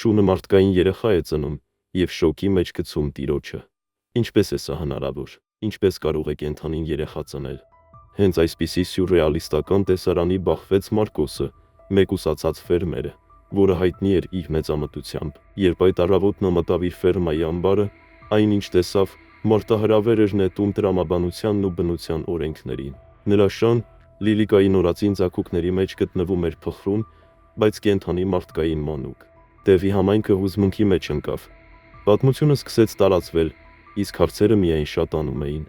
Շունը մարդկային երեխա է ծնում և շոկի մեջ գցում տիրոջը։ Ինչպես է սա հնարավոր։ Ինչպես կարող է կենդանին երեխա ծնել։ Հենց այսպիսի սյուրռեալիստական տեսարանի բախվեց Մարկոսը, մեկուսացած ֆերմերը, որը հայտնի էր իր մեծամտությամբ։ Երբ այդ առավոտ նա մտավ իր ֆերմայի ամբարը, այնինչ տեսավ, մարտահրավեր էր նետում տրամաբանությանն ու բնության օրենքներին։ Նրա շան Լիլիկայի նորածին ձագուկների մեջ գտնվում էր փխրուն, բայց կենդանի մարդկային մանուկ։ Դևի համայնքը հուզմունքի մեջ ընկավ։ Պատմությունը սկսեց տարածվել, իսկ հարցերը միայն շատանում էին։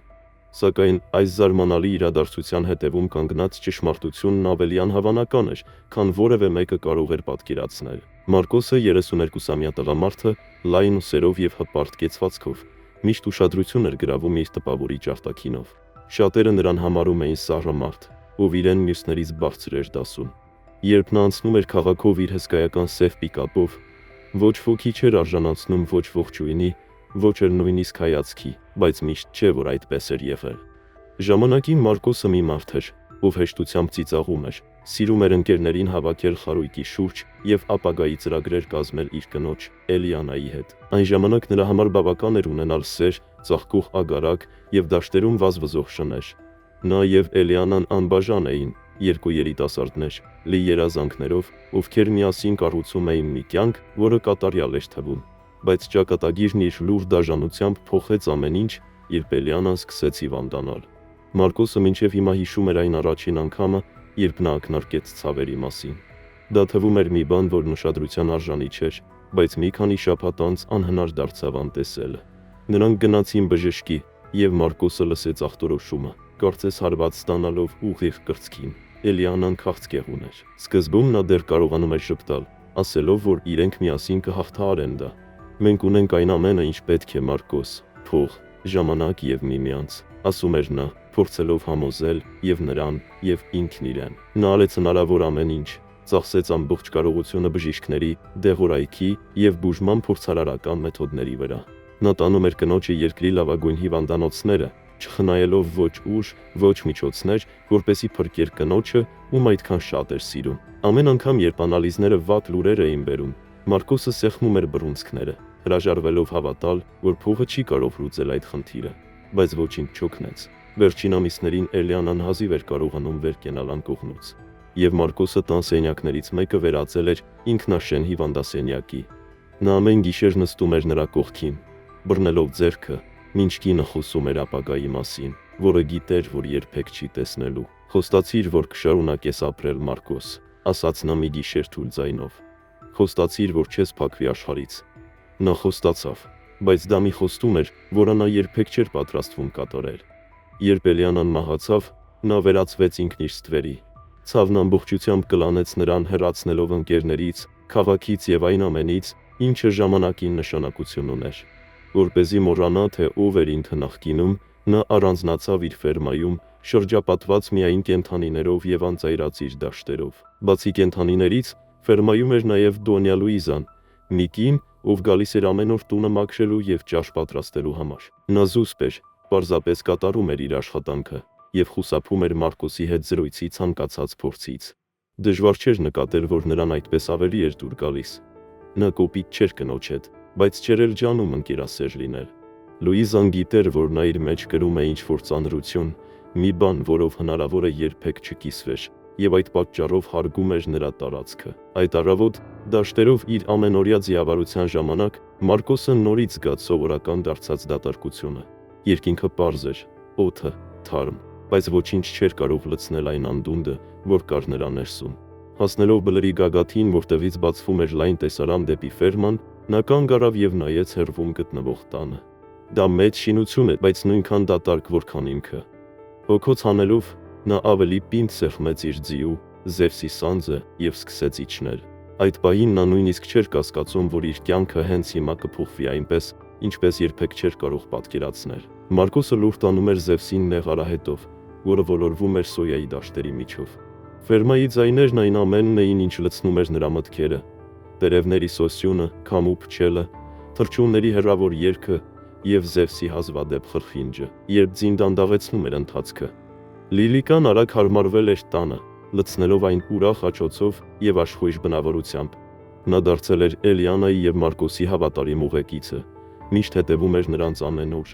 Սակայն այս զարմանալի իրադարձության հետևում կանգնած ճշմարտությունն ավելի անհավանական էր, քան որևէ մեկը կարող էր պատկերացնել։ Մարկոսը 32-ամյա տղամարդը, լայն ուսերով և հպարտ կեցվածքով, միշտ ուշադրություն էր գրավում իր տպավորիչ արտաքինով։ Շատերը նրան համարում էին սառը մարդ, ով իրեն մյուսներից բարձր էր դասում։ Երբ նա անցնում էր քաղաքով իր հսկայական սև պիկապով, ոչ ոքի չէր արժանացնում ոչ ողջույնի, ոչ էլ նույնիսկ հայացքի, բայց միշտ չէ, որ այդպես էր եղել։ Ժամանակին Մարկոսը մի մարդ էր, ով հեշտությամբ ծիծաղում էր, սիրում էր ընկերներին հավաքել խարույկի շուրջ և ապագայի ծրագրեր կազմել իր կնոջ Էլիանայի հետ։ Այն ժամանակ նրա համար բավական էր ունենալ սեր, ծաղկող ագարակ և դաշտերում վազվզող շներ։ Նա և Էլիանան անբաժան էին, երկու երիտասարդներ, լի երազանքներով, ովքեր միասին կառուցում էին մի կյանք, որը կատարյալ էր թվում։ Բայց ճակատագիրն իր լուր դաժանությամբ փոխեց ամեն ինչ, երբ Էլիանան սկսեց հիվանդանալ։ Մարկոսը մինչև հիմա հիշում էր այն առաջին անգամը, երբ նա ակնարկեց ցավերի մասին։ Դա թվում էր մի բան, որն ուշադրության արժանի չէր, բայց մի քանի շաբաթ անց անհնար դարձավ անտեսելը։ Նրանք գնացին բժշկի, և Մարկոսը լսեց ախտորոշումը, կարծես հարված ստանալով ուղիղ կրծքին։ Էլիանան քաղցկեղ ուներ։ Սկզբում նա դեռ կարողանում էր ժպտալ, ասելով, որ իրենք միասին կհաղթահարեն դա։ «Մենք ունենք այն ամենը, ինչ պետք է, Մարկոս, փող, ժամանակ և միմյանց», ասում էր նա, փորձելով համոզել և նրան, և ինքն իրեն։ Նա արեց հնարավոր ամեն ինչ, ծախսեց ամբողջ կարողությունը բժիշկների, դեղորայքի և բուժման փորձարարական մեթոդների վրա։ Նա տանում էր կնոջը երկրի լավագույն հիվանդանոցները, չխնայելով ոչ ուժ, ոչ միջոցներ, որպեսզի փրկեր կնոջը, ում այդքան շատ էր սիրում։ Ամեն անգամ, երբ անալիզները վատ լուրեր էին բերում, Մարկոսը սեղմում էր բռունցքները, հրաժարվելով հավատալ, որ փողը չի կարող լուծել այդ խնդիրը։ Բայց ոչինչ չօգնեց։ Վերջին ամիսներին Էլիանան հազիվ էր կարողանում վեր կենալ անկողնուց, և Մարկոսը տան սենյակներից մեկը վերածել էր ինքնաշեն հիվանդասենյակի։ Նա ամեն գիշեր նստում էր նրա կողքին, բռնելով ձեռքը, մինչ կինը խոսում էր ապագայի մասին, որը գիտեր, որ երբեք չի տեսնելու։ «Խոստացիր, որ կշարունակես ապրել, Մարկոս», ասաց նա մի գիշեր թույլ ձայնով։ «Խոստացիր, որ չես փակվի աշխարհից»։ Նա խոստացավ, բայց դա մի խոստում էր, որը նա երբեք չէր պատրաստվում կատարել։ Երբ Էլիանան մահացավ, նա վերածվեց ինքն իր ստվերի։ Ցավն ամբողջությամբ կլանեց նրան, հեռացնելով ընկերներից, քաղաքից և այն ամենից, ինչը ժամանակին նշանակություն ուներ։ Որպեսզի մոռանա, թե ով էր ինքը նախկինում, նա առանձնացավ իր ֆերմայում, շրջապատված միայն կենդանիներով և անծայրածիր դաշտերով։ Բացի կենդանիներից, ֆերմայում էր նաև Դոնյա Լուիզան, մի կին, ով գալիս էր ամեն օր տունը մաքրելու և ճաշ պատրաստելու համար։ Նա զուսպ էր, պարզապես կատարում էր իր աշխատանքը և խուսափում էր Մարկոսի հետ զրույցի ցանկացած փորձից։ Դժվար չէր նկատել, որ նրան այդպես ավելի էր դուր գալիս։ Նա կոպիտ չէր կնոջ հետ, բայց չէր էլ ջանում ընկերասեր լինել։ Լուիզան գիտեր, որ նա իր մեջ կրում է ինչ-որ ծանրություն, մի բան, որով հնարավոր է երբեք չկիսվեր, և այդ պատճառով հարգում էր նրա տարածքը։ Այդ առավոտ, դաշտերով իր ամենօրյա ձիավարության ժամանակ, Մարկոսը նորից զգաց սովորական դարձած դատարկությունը։ Երկինքը պարզ էր, օդը թարմ, բայց ոչինչ չէր կարող լցնել այն անդունդը, որ կար նրա ներսում։ Հասնելով բլրի գագաթին, որտեղից բացվում էր լայն տեսարան դեպի ֆերման, նա կանգ առավ և նայեց հեռվում գտնվող տանը։ Դա մեծ շինություն է, բայց նույնքան դատարկ, որքան ինքը։ Հոգոց հանելով, նա ավելի պինդ սեղմեց իր ձիու, Զևսի սանձը, և սկսեց իջնել։ Այդ պահին նա նույնիսկ չէր կասկածում, որ իր կյանքը հենց հիմա կփոխվի այնպես, ինչպես երբեք չէր կարող պատկերացնել։ Մարկոսը լուր տանում էր Զևսին նեղ արահետով, որը ոլորվում էր սոյայի դաշտերի միջով։ Ֆերմայի ձայներն այն ամենն էին, ինչ լցնում էր նրա մտքերը։ Տերևների սոսյունը, քամու փչելը, թռչունների հեռավոր երգը և Զևսի հազվադեպ խրխինջը, երբ ձին դանդաղեցնում էր ընթացքը։ Լիլիկան արագ հարմարվել էր տանը, լցնելով այն ուրախ աջոցով և աշխույժ բնավորությամբ։ Նա դարձել էր Էլիանայի եւ Մարկոսի հավատարիմ ուղեկիցը, միշտ հետևում էր նրանց ամեն օր,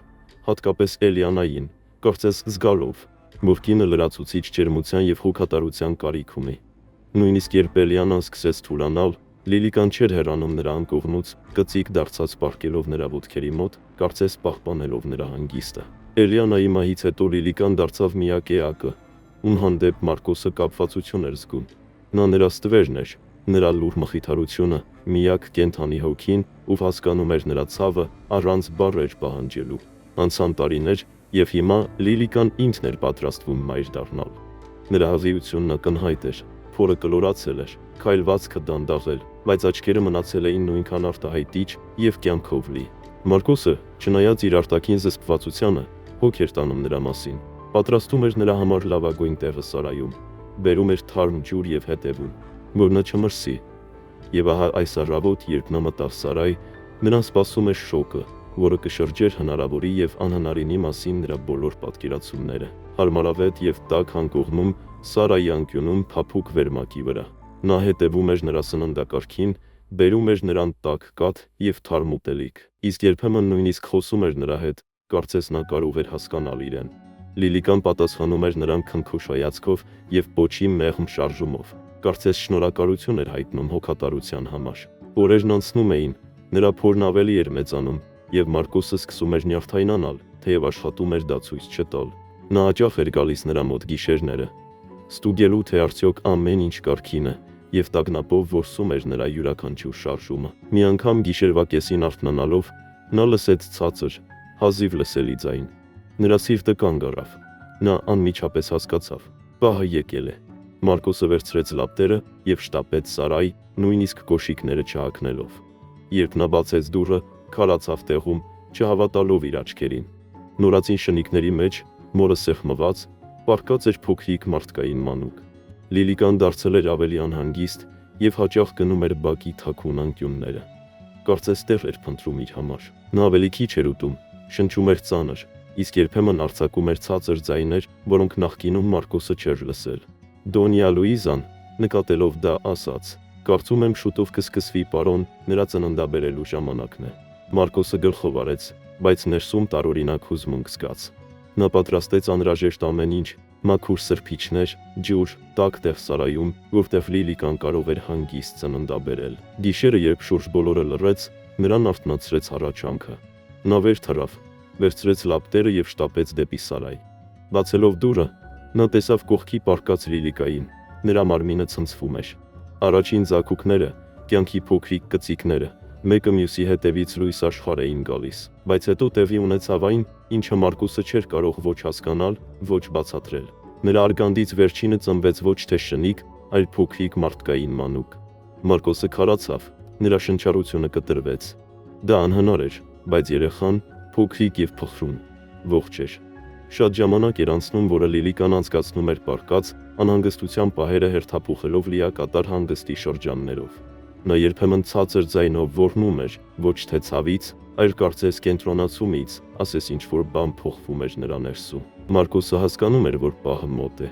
հատկապես Էլիանային, կարծես զգալով, որ կինը լրացուցիչ ջերմության եւ հոգատարության կարիք ունի։ Նույնիսկ երբ Էլիանան սկսեց թուլանալ, Լիլիկան չէր հեռանում նրա անկողնուց, կծիկ դարձած պառկելով նրա ոտքերի մոտ, կարծես պահպանելով նրա հանգիստը։ Էլիանայի մահից հետո Լիլիկան դարձավ միակ էակը, ում հանդեպ Մարկոսը կապվածություն էր զգում։ Նա նրա ստվերն էր, նրա լուր մխիթարությունը, միակ կենդանի հոգին, ով հասկանում էր նրա ցավը, առանց բառեր պահանջելու։ Անցան տարիներ, եւ հիմա Լիլիկան ինքն էր պատրաստվում մայր դառնալ։ Նրա հղիությունն ակնհայտ էր, փորը կլորացել էր, քայլվածքը դանդաղել, բայց աչքերը մնացել էին նույնքան արտահայտիչ եւ կյանքով լի։ Մարկոսը, չնայած իր արտաքին զսպվածությանը, հոգ էր տանում նրա մասին, պատրաստում էր նրա համար լավագույն տեղը Սարայում, բերում էր թարմ ջուր եւ հետևում, որ նա չմրսի։ Եվ ահա այս առավոտ, երբ նա մտավ Սարայ, նրան սպասում էր շոկը, որը կշրջեր հնարավորի եւ անհնարինի մասին նրա բոլոր պատկերացումները։ Հարմարավետ եւ տաք հանգողնում Սարայի անկյունում փափուկ վերմակի վրա։ Նա հետևում էր նրա սննդակարգին, բերում էր նրան տաք կաթ եւ թարմ ուտելիք, իսկ երբեմն նույնիսկ խոսում էր նրա հետ, կարծես նա կարող էր հասկանալ իրեն։ Լիլիկան պատասխանում էր նրան քնքուշ հայացքով եւ պոչի մեղմ շարժումով, կարծես շնորհակալություն էր հայտնում հոգատարության համար։ Օրերն անցնում էին, նրա փորն ավելի էր մեծանում, եւ Մարկոսը սկսում էր նյարդայնանալ, թեև աշխատում էր դա ցույց չտալ։ Նա հաճախ էր գալիս նրա մոտ գիշերները, ստուգելու թե արդյոք ամեն ինչ կարգին է, եւ տագնապով որսում էր նրա յուրաքանչյուր շարժումը։ Մի անգամ գիշերվա կեսին արթնանալով, նա լսեց ցածր, հազիվ լսելի ձայն։ Նրա սիրտը կանգ առավ։ Նա անմիջապես հասկացավ. պահը եկել է։ Մարկոսը վերցրեց լապտերը եւ շտապեց Սարայ, նույնիսկ կոշիկները չհագնելով։ Երբ նա բացեց դուռը, քարացավ տեղում, չհավատալով իր աչքերին։ Նորածին շնիկների մեջ, մորը սեղմված, պառկած էր փոքրիկ մարդկային մանուկ։ Լիլիկան դարձել էր ավելի անհանգիստ եւ հաճախ գնում էր բակի թաքուն անկյունները։ Կարծես տեղ էր փնտրում իր համար։ Նա ավելի քիչ էր ուտում, շնչում էր ծանր, իսկ երբեմն արձակում էր ցածր ձայներ, որոնք նախկինում Մարկոսը չէր լսել։ Դոնյա Լուիզան, նկատելով դա, ասաց. «Կարծում եմ շուտով կսկսվի, պարոն, նրա ծննդաբերելու ժամանակն է»։ Մարկոսը գլխով արեց, բայց ներսում տարօրինակ հուզմունք զգաց։ Նա պատրաստեց անհրաժեշտ ամեն ինչ, մաքուր սրբիչներ, ջուր, տաք տեղ Սարայում, որտեղ Լիլիկան կարող էր հանգիստ ծննդաբերել։ Գիշերը, երբ շուրջ բոլորը լռեց, նրան արթնացրեց հառաչանքը։ Նա վեր թռավ, վերցրեց լապտերը եւ շտապեց դեպի Սարայ։ Բացելով դուռը, նա տեսավ կողքի պառկած Լիլիկային։ Նրա մարմինը ցնցվում էր։ Առաջին զաքուկները, կյանքի փոքրիկ կծիկները, մեկը մյուսի հետևից լույս աշխարհ էին գալիս, բայց հետո տեղի ունեցավ այն, ինչը Մարկոսը չէր կարող ոչ հասկանալ, ոչ բացատրել։ Նրա արգանդից վերջինը ծնվեց ոչ թե շնիկ, այլ փոքրիկ մարդկային մանուկ։ Մարկոսը քարացավ, նրա շնչառությունը կտրվեց։ Դա անհնար էր, բայց երեխան, փոքրիկ եւ փխրուն, ողջ էր։ Շատ ժամանակ էր անցնում, որը Լիլիկան անցկացնում էր պառկած, անհանգստության պահերը հերթափոխելով լիակատար հանգստի շրջաններով։ Նա երբեմն ցածր ձայնով ոռնում էր, ոչ թե ցավից, այլ կարծես կենտրոնացումից, ասես ինչ-որ բան փոխվում էր նրա ներսում։ Մարկոսը հասկանում էր, որ պահը մոտ է,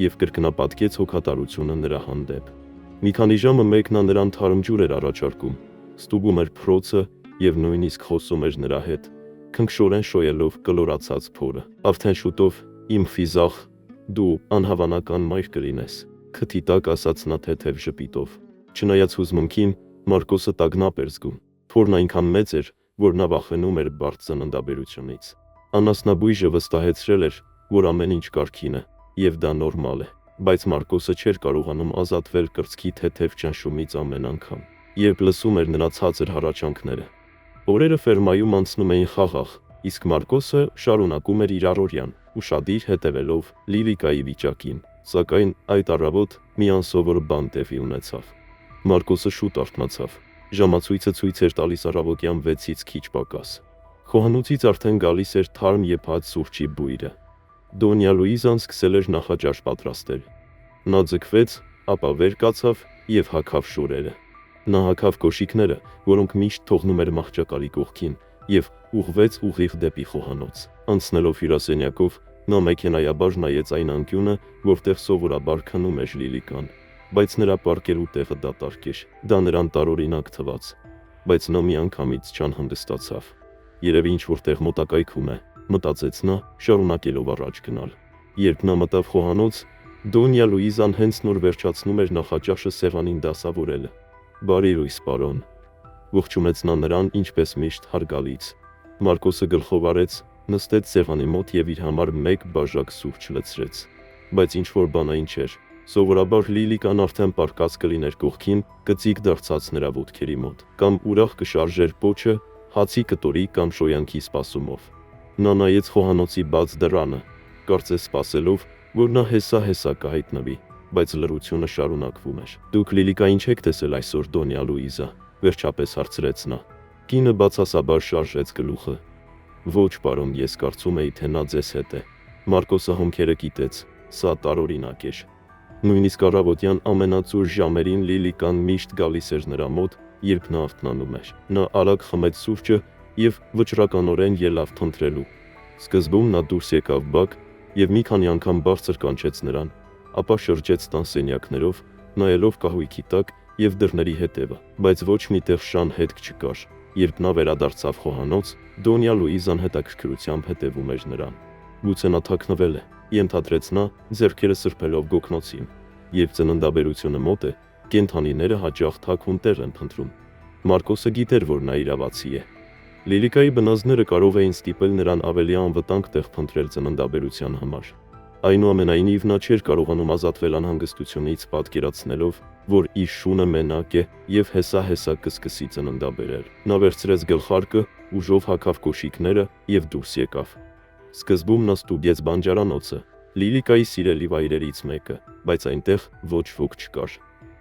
եւ կրկնապատկեց հոգատարությունը նրա հանդեպ։ Մի քանի ժամը մեկ նա նրան թարմ ջուր էր առաջարկում, ստուգում էր փորձը եւ նույնիսկ խոսում էր նրա հետ, քնքշորեն շոյելով կլորացած փորը։ Արդեն շուտով, իմ ֆիզախ, դու անհավանական մայր կլինես, քթի տակ ասաց նա թեթև ժպիտով։ Չնայած հուզմունքին, Մարկոսը տագնապ էր զգում։ Փորն այնքան մեծ էր, որ նա վախենում էր բարդ ծննդաբերությունից։ Անասնաբույժը վստահեցրել էր, որ ամեն ինչ կարգին է, եւ դա նորմալ է, բայց Մարկոսը չէր կարողանում ազատվել կրծքի թեթև ճնշումից ամեն անգամ, երբ լսում էր նրա ցածր հառաչանքները։ Օրերը ֆերմայում անցնում էին խաղաղ, իսկ Մարկոսը շարունակում էր իր առօրյան, ուշադիր հետևելով Լիլիկայի վիճակին, սակայն այդ առավոտ մի անսովոր բան տեղի ունեցավ։ Մարկոսը շուտ արթնացավ։ Ժամացույցը ցույց էր տալիս առավոտյան 6-ից քիչ պակաս։ Խոհանոցից արդեն գալիս էր թարմ եփած սուրճի բույրը։ Դոնյա Լուիզան սկսել էր նախաճաշ պատրաստել։ Նա ձգվեց, ապա վեր կացավ եւ հագավ շորերը։ Նա հագավ կոշիկները, որոնք միշտ թողնում էր մահճակալի կողքին, եւ ուղղվեց ուղիղ դեպի խոհանոց։ Անցնելով հյուրասենյակով, նա մեքենայաբար նայեց այն անկյունը, որտեղ սովորաբար քնում էր Լիլիկան։ բայց նրա պառկելու տեղը դատարկ էր, դա նրան տարօրինակ թվաց, բայց նա միանգամից չանհանգստացավ։ Երևի ինչ-որ տեղ մոտակայքում է, մտածեց նա, շարունակելով առաջ գնալ։ Երբ նա մտավ խոհանոց, Դոնյա Լուիզան հենց նոր վերջացնում էր նախաճաշը սեղանին դասավորելը։ «Բարի լույս, պարոն», ողջունեց նա նրան ինչպես միշտ հարգալից։ Մարկոսը գլխով արեց, նստեց սեղանի մոտ եւ իր համար մեկ բաժակ սուրճ լցրեց։ Բայց ինչ-որ բանային չէր։ Սովորաբար Լիլիկան արդեն պառկած կլիներ կողքին, գծիկ դարձած նրա ոտքերի մոտ, կամ ուրախ կշարժեր պոչը, հացի կտորի կամ շոյանքի սպասումով։ Նա նայեց խոհանոցի բաց դռանը, կարծես սպասելով, որ նա հեսա կհայտնվի, բայց լռությունը շարունակվում էր։ «Դուք Լիլիկային չեք տեսել այսօր, Դոնյա Լուիզա», վերջապես հարցրեց նա։ Կինը բացասաբար շարժեց գլուխը։ «Ոչ, պարոն, ես կարծում էի, թե նա ձեզ հետ է»։ Մարկոսը հոնքերը կիտեց, սա տարօրինակ էր։ Նույնիսկ առավոտյան ամենածուր ժամերին Լիլիկան միշտ գալիս էր նրա մոտ, երբ նա արթնանում էր։ Նա արագ խմեց սուրճը եւ վճռականորեն ելավ փնտրելու։ Սկզբում նա դուրս եկավ բակ եւ մի քանի անգամ բարձր կանչեց նրան, ապա շրջեց տան սենյակներով, նայելով կահույքի տակ եւ դռների հետևը, բայց ոչ մի տեղ շան հետք չկար։ Երբ նա վերադարձավ խոհանոց, Դոնյա Լուիզան հետաքրքրությամբ հետևում էր նրան։ «Գուցե նա թաքնվել է», ենթադրեց նա, ձեռքերը սրբելով գոգնոցին։ Երբ ծննդաբերությունը մոտ է, կենդանիները հաճախ թաքուն տեղ են փնտրում։ Մարկոսը գիտեր, որ նա իրավացի է։ Լիլիկայի բնազդները կարող էին ստիպել նրան ավելի անվտանգ տեղ փնտրել ծննդաբերության համար։ Այնուամենայնիվ նա չէր կարողանում ազատվել անհանգստությունից, պատկերացնելով, որ իր շունը մենակ է եւ հեսա կսկսի ծննդաբերել։ Նա վերցրեց գլխարկը, ուժով հագավ կոշիկները եւ դուրս եկավ։ Սկզբում նա ստուգեց բանջարանոցը, Լիլիկայի սիրելի վայրերից մեկը, բայց այնտեղ ոչ ոք չկար։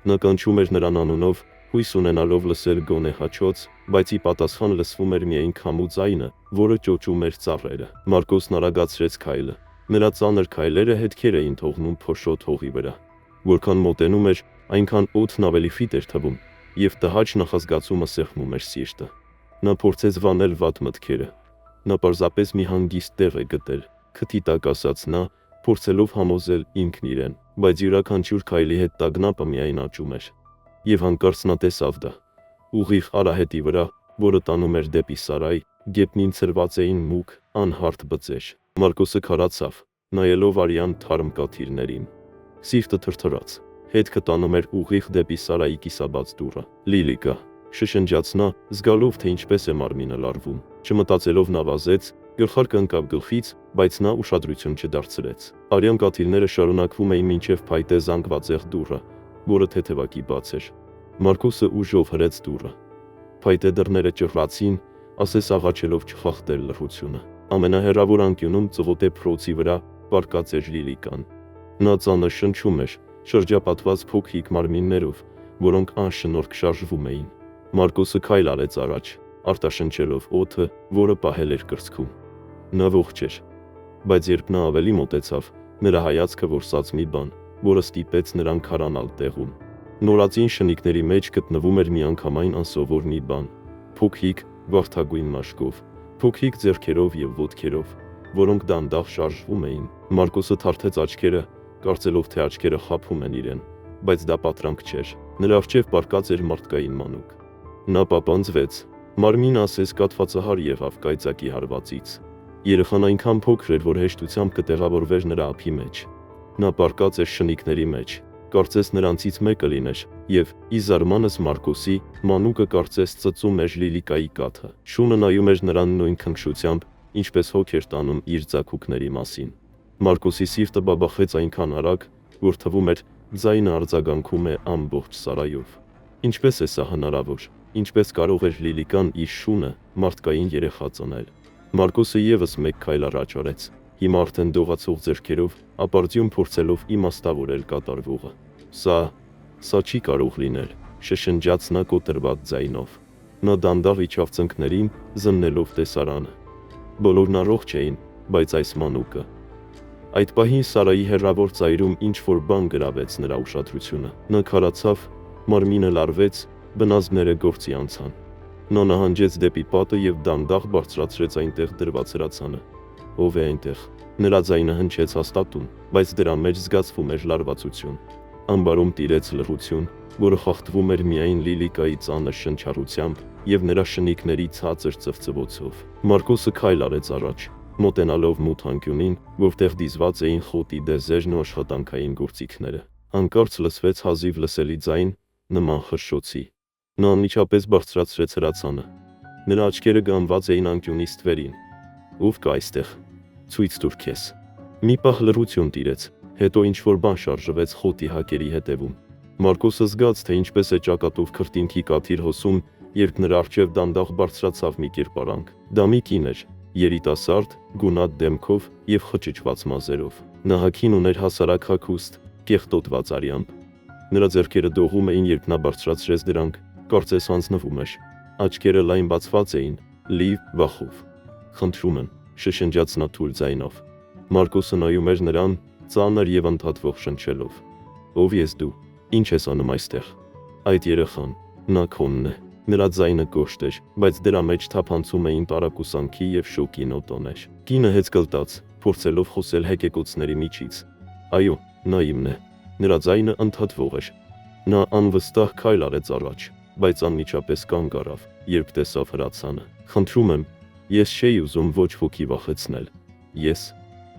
Նա կանչում էր նրան անունով, հույս ունենալով լսել գոնե հաչոց, բայց ի պատասխան լսվում էր միայն քամու ձայնը, որը ճոճում էր ծառերը։ Մարկոսն արագացրեց քայլը։ Նրա ծանր քայլերը հետքեր էին թողնում փոշոտ հողի վրա։ Որքան մոտենում էր, այնքան օդն ավելի ֆիտ էր թվում, եւ տհաճ նախազգացումը սեղմում էր սիրտը։ Նա փորձեց վանել վատ մտքերը։ Նա պարզապես մի հանգիստ տեղ է գտել, քթի տակ ասաց նա, փորձելով համոզել ինքն իրեն, բայց յուրաքանչյուր քայլի հետ տագնապը միայն աճում էր։ Եվ հանկարծ նա տեսավ դա։ Ուղիղ արահետի վրա, որը տանում էր դեպի սարայ, գետնին ցրված էին մուգ, անհարթ բծեր։ Մարկոսը քարացավ, նայելով արյան թարմ կաթիլներին։ Սիրտը թրթռաց։ Հետքը տանում էր ուղիղ դեպի սարայի կիսաբաց դուռը։ «Լիլիկա», շշնջաց նա, զգալով, թե ինչպես է մարմինը լարվում։ Չմտածելով նա վազեց, գլխարկը ընկավ գլխից, բայց նա ուշադրություն չդարձրեց։ Արյան կաթիլները շարունակվում էին մինչև փայտե զանգվածեղ դուռը, որը թեթևակի բաց էր։ Մարկոսը ուժով հրեց դուռը։ Փայտե դռները ճռռացին, ասես աղաչելով չխախտել լռությունը։ Ամենահեռավոր անկյունում ծղոտե փռոցի վրա պառկած էր Լիլիկան։ Նա ծանր շնչում էր, շրջապատված փոքրիկ մարմիններով, որոնք անշնորհք շարժվում էին։ Մարկոսը քայլ արեց առաջ, արտաշնչելով օդը, որը պահել էր կրծքում։ Նա ողջ էր, բայց երբ նա ավելի մոտեցավ, նրա հայացքը որսաց մի բան, որը ստիպեց նրան քարանալ տեղում։ Նորածին շնիկների մեջ գտնվում էր միանգամայն անսովոր մի բան, փոքրիկ, վարդագույն մաշկով, փոքրիկ ձեռքերով եւ ոտքերով, որոնք դանդաղ շարժվում էին։ Մարկոսը թարթեց աչքերը, կարծելով, թե աչքերը խաբում են իրեն, բայց դա պատրանք չէր։ Նրա առջև պառկած էր մարդկային մանուկ։ Նա պապանձվեց, մարմինը ասես կաթվածահար եղավ կայծակի հարվածից։ Երեխան այնքան փոքր էր, որ հեշտությամբ կտեղավորվեր նրա ափի մեջ։ Նա պառկած էր շնիկների մեջ, կարծես նրանցից մեկը լիներ, եւ ի զարմանս Մարկոսի, մանուկը կարծես ծծում էր Լիլիկայի կաթը։ Շունը նայում էր նրան նույն քնքշությամբ, ինչպես հոգ էր տանում իր ձագուկների մասին։ Մարկոսի սիրտը բաբախեց այնքան արագ, որ թվում էր ձայնը արձագանքում է ամբողջ սարայով։ Ինչպես է սա հնարավոր։ Ինչպես կարող էր Լիլիկան իր շունը մարդկային երեխա ծնել։ Մարկոսը եւս մեկ քայլ առաջ արեց, հիմա արդեն դողացող ձեռքերով, ապարդյուն փորձելով իմաստավորել կատարվողը։ Սա չի կարող լինել, շշնջաց նա կոտրված ձայնով։ Նա դանդաղ իջավ ծնկներին, զննելով տեսարանը։ Բոլորն առողջ էին, բայց այս մանուկը։ Այդ պահին սարայի հեռավոր ծայրում ինչ-որ բան գրավեց նրա ուշադրությունը։ Նա քարացավ, մարմինը լարվեց, բնազդները գործի անցան։ Նա նահանջեց դեպի պատը եւ դանդաղ բարձրացրեց այնտեղ դրված հրացանը։ Ով է այնտեղ։ Նրա ձայնը հնչեց հաստատուն, բայց դրա մեջ զգացվում էր լարվածություն։ Ամբարում տիրեց լռություն, որը խախտվում էր միայն Լիլիկայի ծանր շնչառությամբ և նրա շնիկների ցածր ծվծվոցով։ Մարկոսը քայլ արեց առաջ, մոտենալով մութ անկյունին, որտեղ դիզված էին խոտի դեզերն ու աշխատանքային գործիքները։ Հանկարծ լսվեց հազիվ լսելի ձայն, նման խրշոցի։ Նա անմիջապես բարձրացրեց հրացանը։ Նրա աչքերը գանված էին անկյունի ստվերին։ «Ով կա այստեղ, ցույց տուր քեզ»։ Մի պահ լռություն տիրեց, հետո ինչ-որ բան շարժվեց խոտի հակերի հետևում։ Մարկոսը զգաց, թե ինչպես է ճակատով քրտինքի կաթիլ հոսում, երբ նրա առջև դանդաղ բարձրացավ մի կերպարանք։ Դա մի կին էր, երիտասարդ, գունատ դեմքով և խճճված մազերով։ Նա հագին ուներ հասարակ հագուստ, կեղտոտված արյամբ։ Նրա ձեռքերը դողում էին, երբ նա բարձրացրեց դրանք, կարծես հանձնվում էր։ Աչքերը լայն բացված էին, լի վախով։ «Խնդրում եմ», շշնջաց նա թույլ ձայնով։ Մարկոսը նայում էր նրան, ծանր և ընդհատվող շնչելով։ «Ով ես դու, ինչ ես անում այստեղ»։ «Այդ երեխան, նա քոնն է»։ Նրա ձայնը կոշտ էր, բայց դրա մեջ թափանցում էին տարակուսանքի և շոկի նոտաներ։ Կինը հեծկլտաց, փորձելով խոսել հեկեկոցների միջից։ «Այո, նա իմն է»։ Նրա ձայնը ընդհատվող էր։ Նա անվստահ քայլ արեց առաջ, բայց անմիջապես կանգ առավ, երբ տեսավ հրացանը։ «Խնդրում եմ, ես չէի ուզում ոչ ոքի վախեցնել։ Ես»։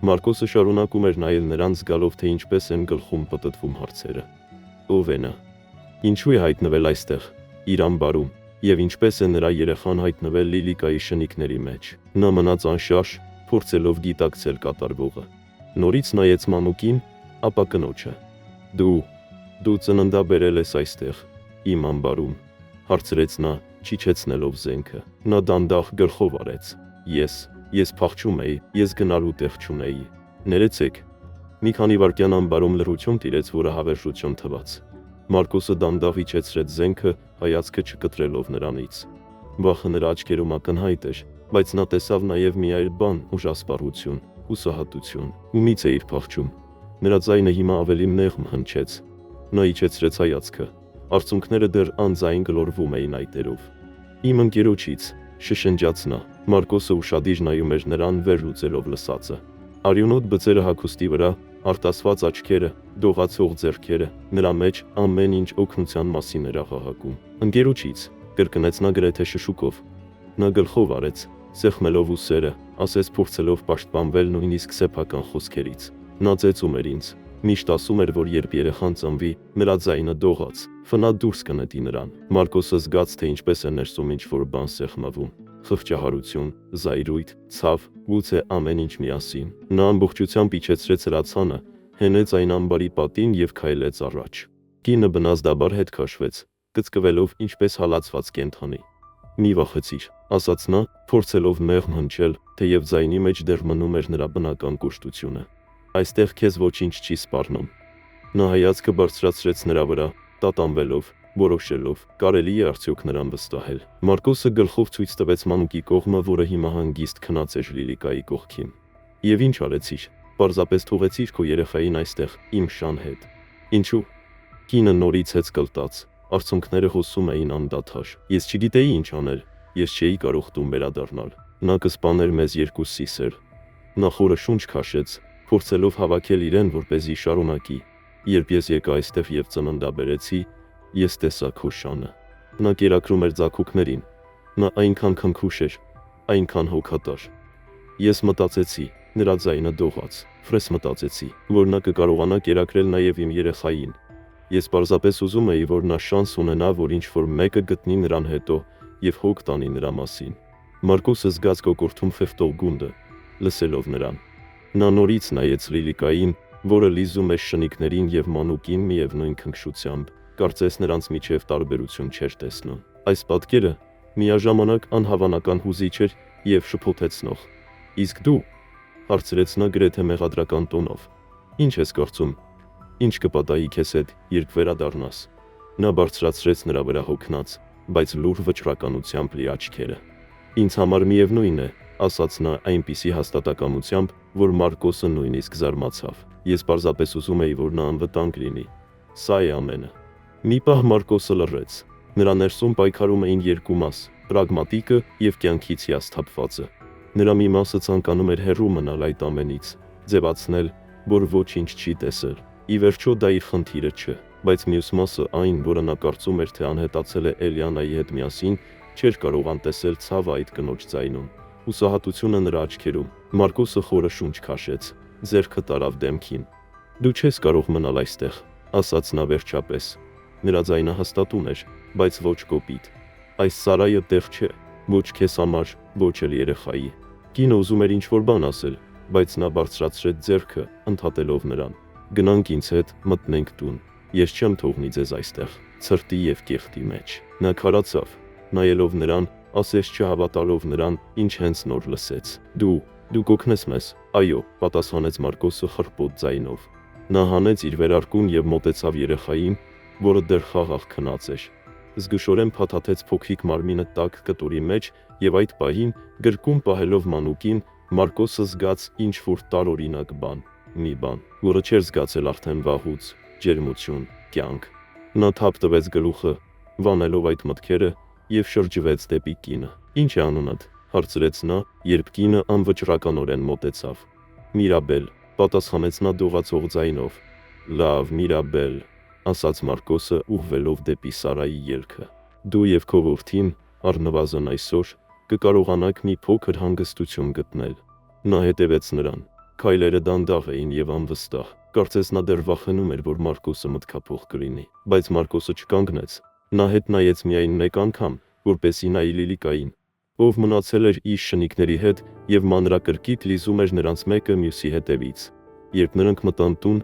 Մարկոսը շարունակում էր նայել նրան, զգալով, թե ինչպես են գլխում պտտվում հարցերը։ «Ով է նա։ Ինչու է հայտնվել այստեղ, իր ամբարում, և ինչպես է նրա երեխան հայտնվել Լիլիկայի շնիկների մեջ»։ Նա մնաց անշարժ, փորձելով գիտակցել կատարվողը։ Նորից նայեց մանուկին, ապա կնոջը։ «Դու ծննդաբերել ես այստեղ, իմ ամբարում», հարցրեց նա, չիջեցնելով զենքը։ Նա դանդաղ գլխով արեց։ Ես փախչում էի, ես գնալու տեղ չունեի։ Ներեցեք։ Մի քանի վայրկյան ամբարում լռություն տիրեց, որը հավերժություն թվաց։ Մարկոսը դանդաղ իջեցրեց զենքը, հայացքը չկտրելով նրանից։ Վախը նրա աչքերում ակնհայտ էր, բայց նա տեսավ նաև մի այլ բան՝ ուժասպառություն, հուսահատություն։ «Ումից էիր փախչում»։ Նրա ձայնը հիմա ավելի մեղմ հնչեց։ Նա իջեցրեց հայացքը։ Արցունքները դեռ անձայն գլորվում էին այտերով։ «Իմ ընկերոջից», շշնջաց նա։ Մարկոսը ուշադիր նայում էր նրան, վերլուծելով լսածը։ Արյունոտ բծերը հագուստի վրա, արտասված աչքերը, դողացող ձեռքերը, նրա մեջ ամեն ինչ օգնության մասին էր աղաղակում։ «Ընկերոջից», կրկնեց նա գրեթե շշուկով։ Նա գլխով արեց, սեղմելով ուսերը, ասես փորձելով պաշտպանվել նույնիսկ սեփական խոսքերից։ «Նա ծեծում էր ինձ, միշտ ասում էր, որ երբ երեխան ծնվի, նրա ձայնը դողաց, ֆնա դուրս կնետի նրան»։ Մարկոսը զգաց, թե ինչպես է ներսում ինչ-որ բան սեղմվում։ Խղճահարություն, զայրույթ, ցավ, գուցե ամեն ինչ միասին։ Նա ամբողջությամբ իջեցրեց հրացանը, հենեց այն ամբարի պատին և քայլեց առաջ։ Կինը բնազդաբար հետ քաշվեց, կծկվելով ինչպես հալածված կենդանի։ «Մի վախեցիր», ասաց նա, փորձելով մեղմ հնչել, թեև ձայնի մեջ դեռ մնում էր նրա բնական կոշտությունը։ «Այստեղ քեզ ոչինչ չի սպառնում»։ Նա հայացքը բարձրացրեց նրա վրա, տատանվելով, որոշելով, կարելի է արդյոք նրան վստահել։ Մարկոսը գլխով ցույց տվեց մանուկի կողմը, որը հիմա հանգիստ քնած էր Լիլիկայի կողքին։ «Եվ ինչ արեցիր, պարզապես թողեցիր քո երեխային այստեղ, իմ շան հետ»։ «Ինչու»։ Կինը նորից հեծկլտաց, արցունքները հոսում էին անդադար։ «Ես չգիտեի ինչ անել, ես չէի կարող տուն վերադառնալ։ Նա կսպաներ մեզ երկուսիս էր»։ Նա խորը շունչ քաշեց, փորձելով հավաքել իրեն, որպեսզի շարունակի։ «Երբ ես եկա այստեղ և ծննդաբերեցի, ես տեսա քո շանը»։ Նա կերակրում էր ձագուկներին։ Նա այնքան քնքուշ էր, այնքան հոգատար։ «Ես մտածեցի», նրա ձայնը դողաց, «Ֆրես մտածեցի, որ նա կկարողանա կերակրել նաև իմ երեխային։ Ես պարզապես ուզում էի, որ նա շանս ունենա, որ ինչ-որ մեկը գտնի նրան հետո և հոգ տանի նրա մասին»։ Մարկոսը զգաց կոկորդում խեղդող գունդը, լսելով նրան։ Նա նորից նայեց Լիլիկային, որը լիզում էր շնիկներին և մանուկին միևնույն քնքշությամբ, կարծես նրանց միջև տարբերություն չէր տեսնում։ Այս պատկերը միաժամանակ անհավանական հուզիչ էր և շփոթեցնող։ «Իսկ դու», հարցրեց նա գրեթե մեղադրական տոնով, «ինչ ես կարծում, ինչ կպատահի քեզ հետ, երբ վերադառնաս»։ Նա բարձրացրեց նրա վրա հոգնած, բայց լուռ վճռականությամբ լի աչքերը։ «Ինձ համար միևնույն է», ասաց նա այնպիսի հաստատակամությամբ, որ Մարկոսը նույնիսկ զարմացավ։ «Ես պարզապես ուզում էի, որ նա անվտանգ լինի։ Սա է ամենը»։ Մի պահ Մարկոսը լռեց։ Նրա ներսում պայքարում էին երկու մաս՝ պրագմատիկը և կյանքից հիասթափվածը։ Նրա մի մասը ցանկանում էր հեռու մնալ այդ ամենից, ձևացնել, որ ոչինչ չի տեսել։ Ի վերջո դա իր խնդիրը չէ, բայց մյուս մասը այն, որը նա կարծում էր, թե անհետացել է Էլիանայի հետ միասին, չէր կարող անտեսել ցավը այդ կնոջ ձայնում, հուսահատությունը նրա աչքերում։ Մարկոսը խորը շունչ քաշեց, ձեռքը տարավ դեմքին։ «Դու չես կարող մնալ այստեղ», ասաց նա վերջապես։ Նրա ձայնը հաստատուն էր, բայց ոչ կոպիտ։ «Այս սարայը տեղ չէ, ոչ քեզ համար, ոչ էլ երեխայի»։ Կինը ուզում էր ինչ-որ բան ասել, բայց նա բարձրացրեց ձեռքը, ընդհատելով նրան։ «Գնանք ինձ հետ, մտնենք տուն։ Ես չեմ թողնի ձեզ այստեղ, ցրտի և կեղտի մեջ»։ Նա քարացավ, նայելով նրան, ասես չհավատալով նրան, ինչ հենց նոր լսեց։ Դու կօգնես մեզ։ Այո, պատասխանեց Մարկոսը խռպոտ ձայնով։ Նա հանեց իր վերարկուն և մոտեցավ երեխային, որը դեռ խաղաղ քնած էր։ Զգուշորեն փաթաթեց փոքրիկ մարմինը տաք կտորի մեջ և այդ պահին, գրկում պահելով մանուկին, Մարկոսը զգաց ինչ-որ տարօրինակ բան, մի բան, որը չէր զգացել արդեն վաղուց՝ ջերմություն, կյանք։ Նա թափ տվեց գլուխը, վանելով այդ մտքերը, և շրջվեց դեպի կինը։ «Ինչ է անունդ», հարցրեց նա, երբ կինը անվճռականորեն մոտեցավ։ «Միրաբել», պատասխանեց նա դողացող ձայնով։ «Լավ, Միրաբել», ասաց Մարկոսը, ուղղվելով դեպի Սարայի ելքը։ «Դու և քո որդին, առնվազն այսօր, կկարողանաք մի փոքր հանգստություն գտնել»։ Նա հետևեց նրան։ Քայլերը դանդաղ էին և անվստահ։ Կարծես նա դեռ վախենում էր, որ Մարկոսը մտքափոխ կլինի։ Բայց Մարկոսը չկանգնեց։ Նա հետ նայեց միայն մեկ անգամ, որպեսզի նայի Լիլիկային, ով մնացել էր իր շնիկների հետ և մանրակրկիտ լիզում էր նրանց մեկը մյուսի հետևից։ Երբ նրանք մտան տուն,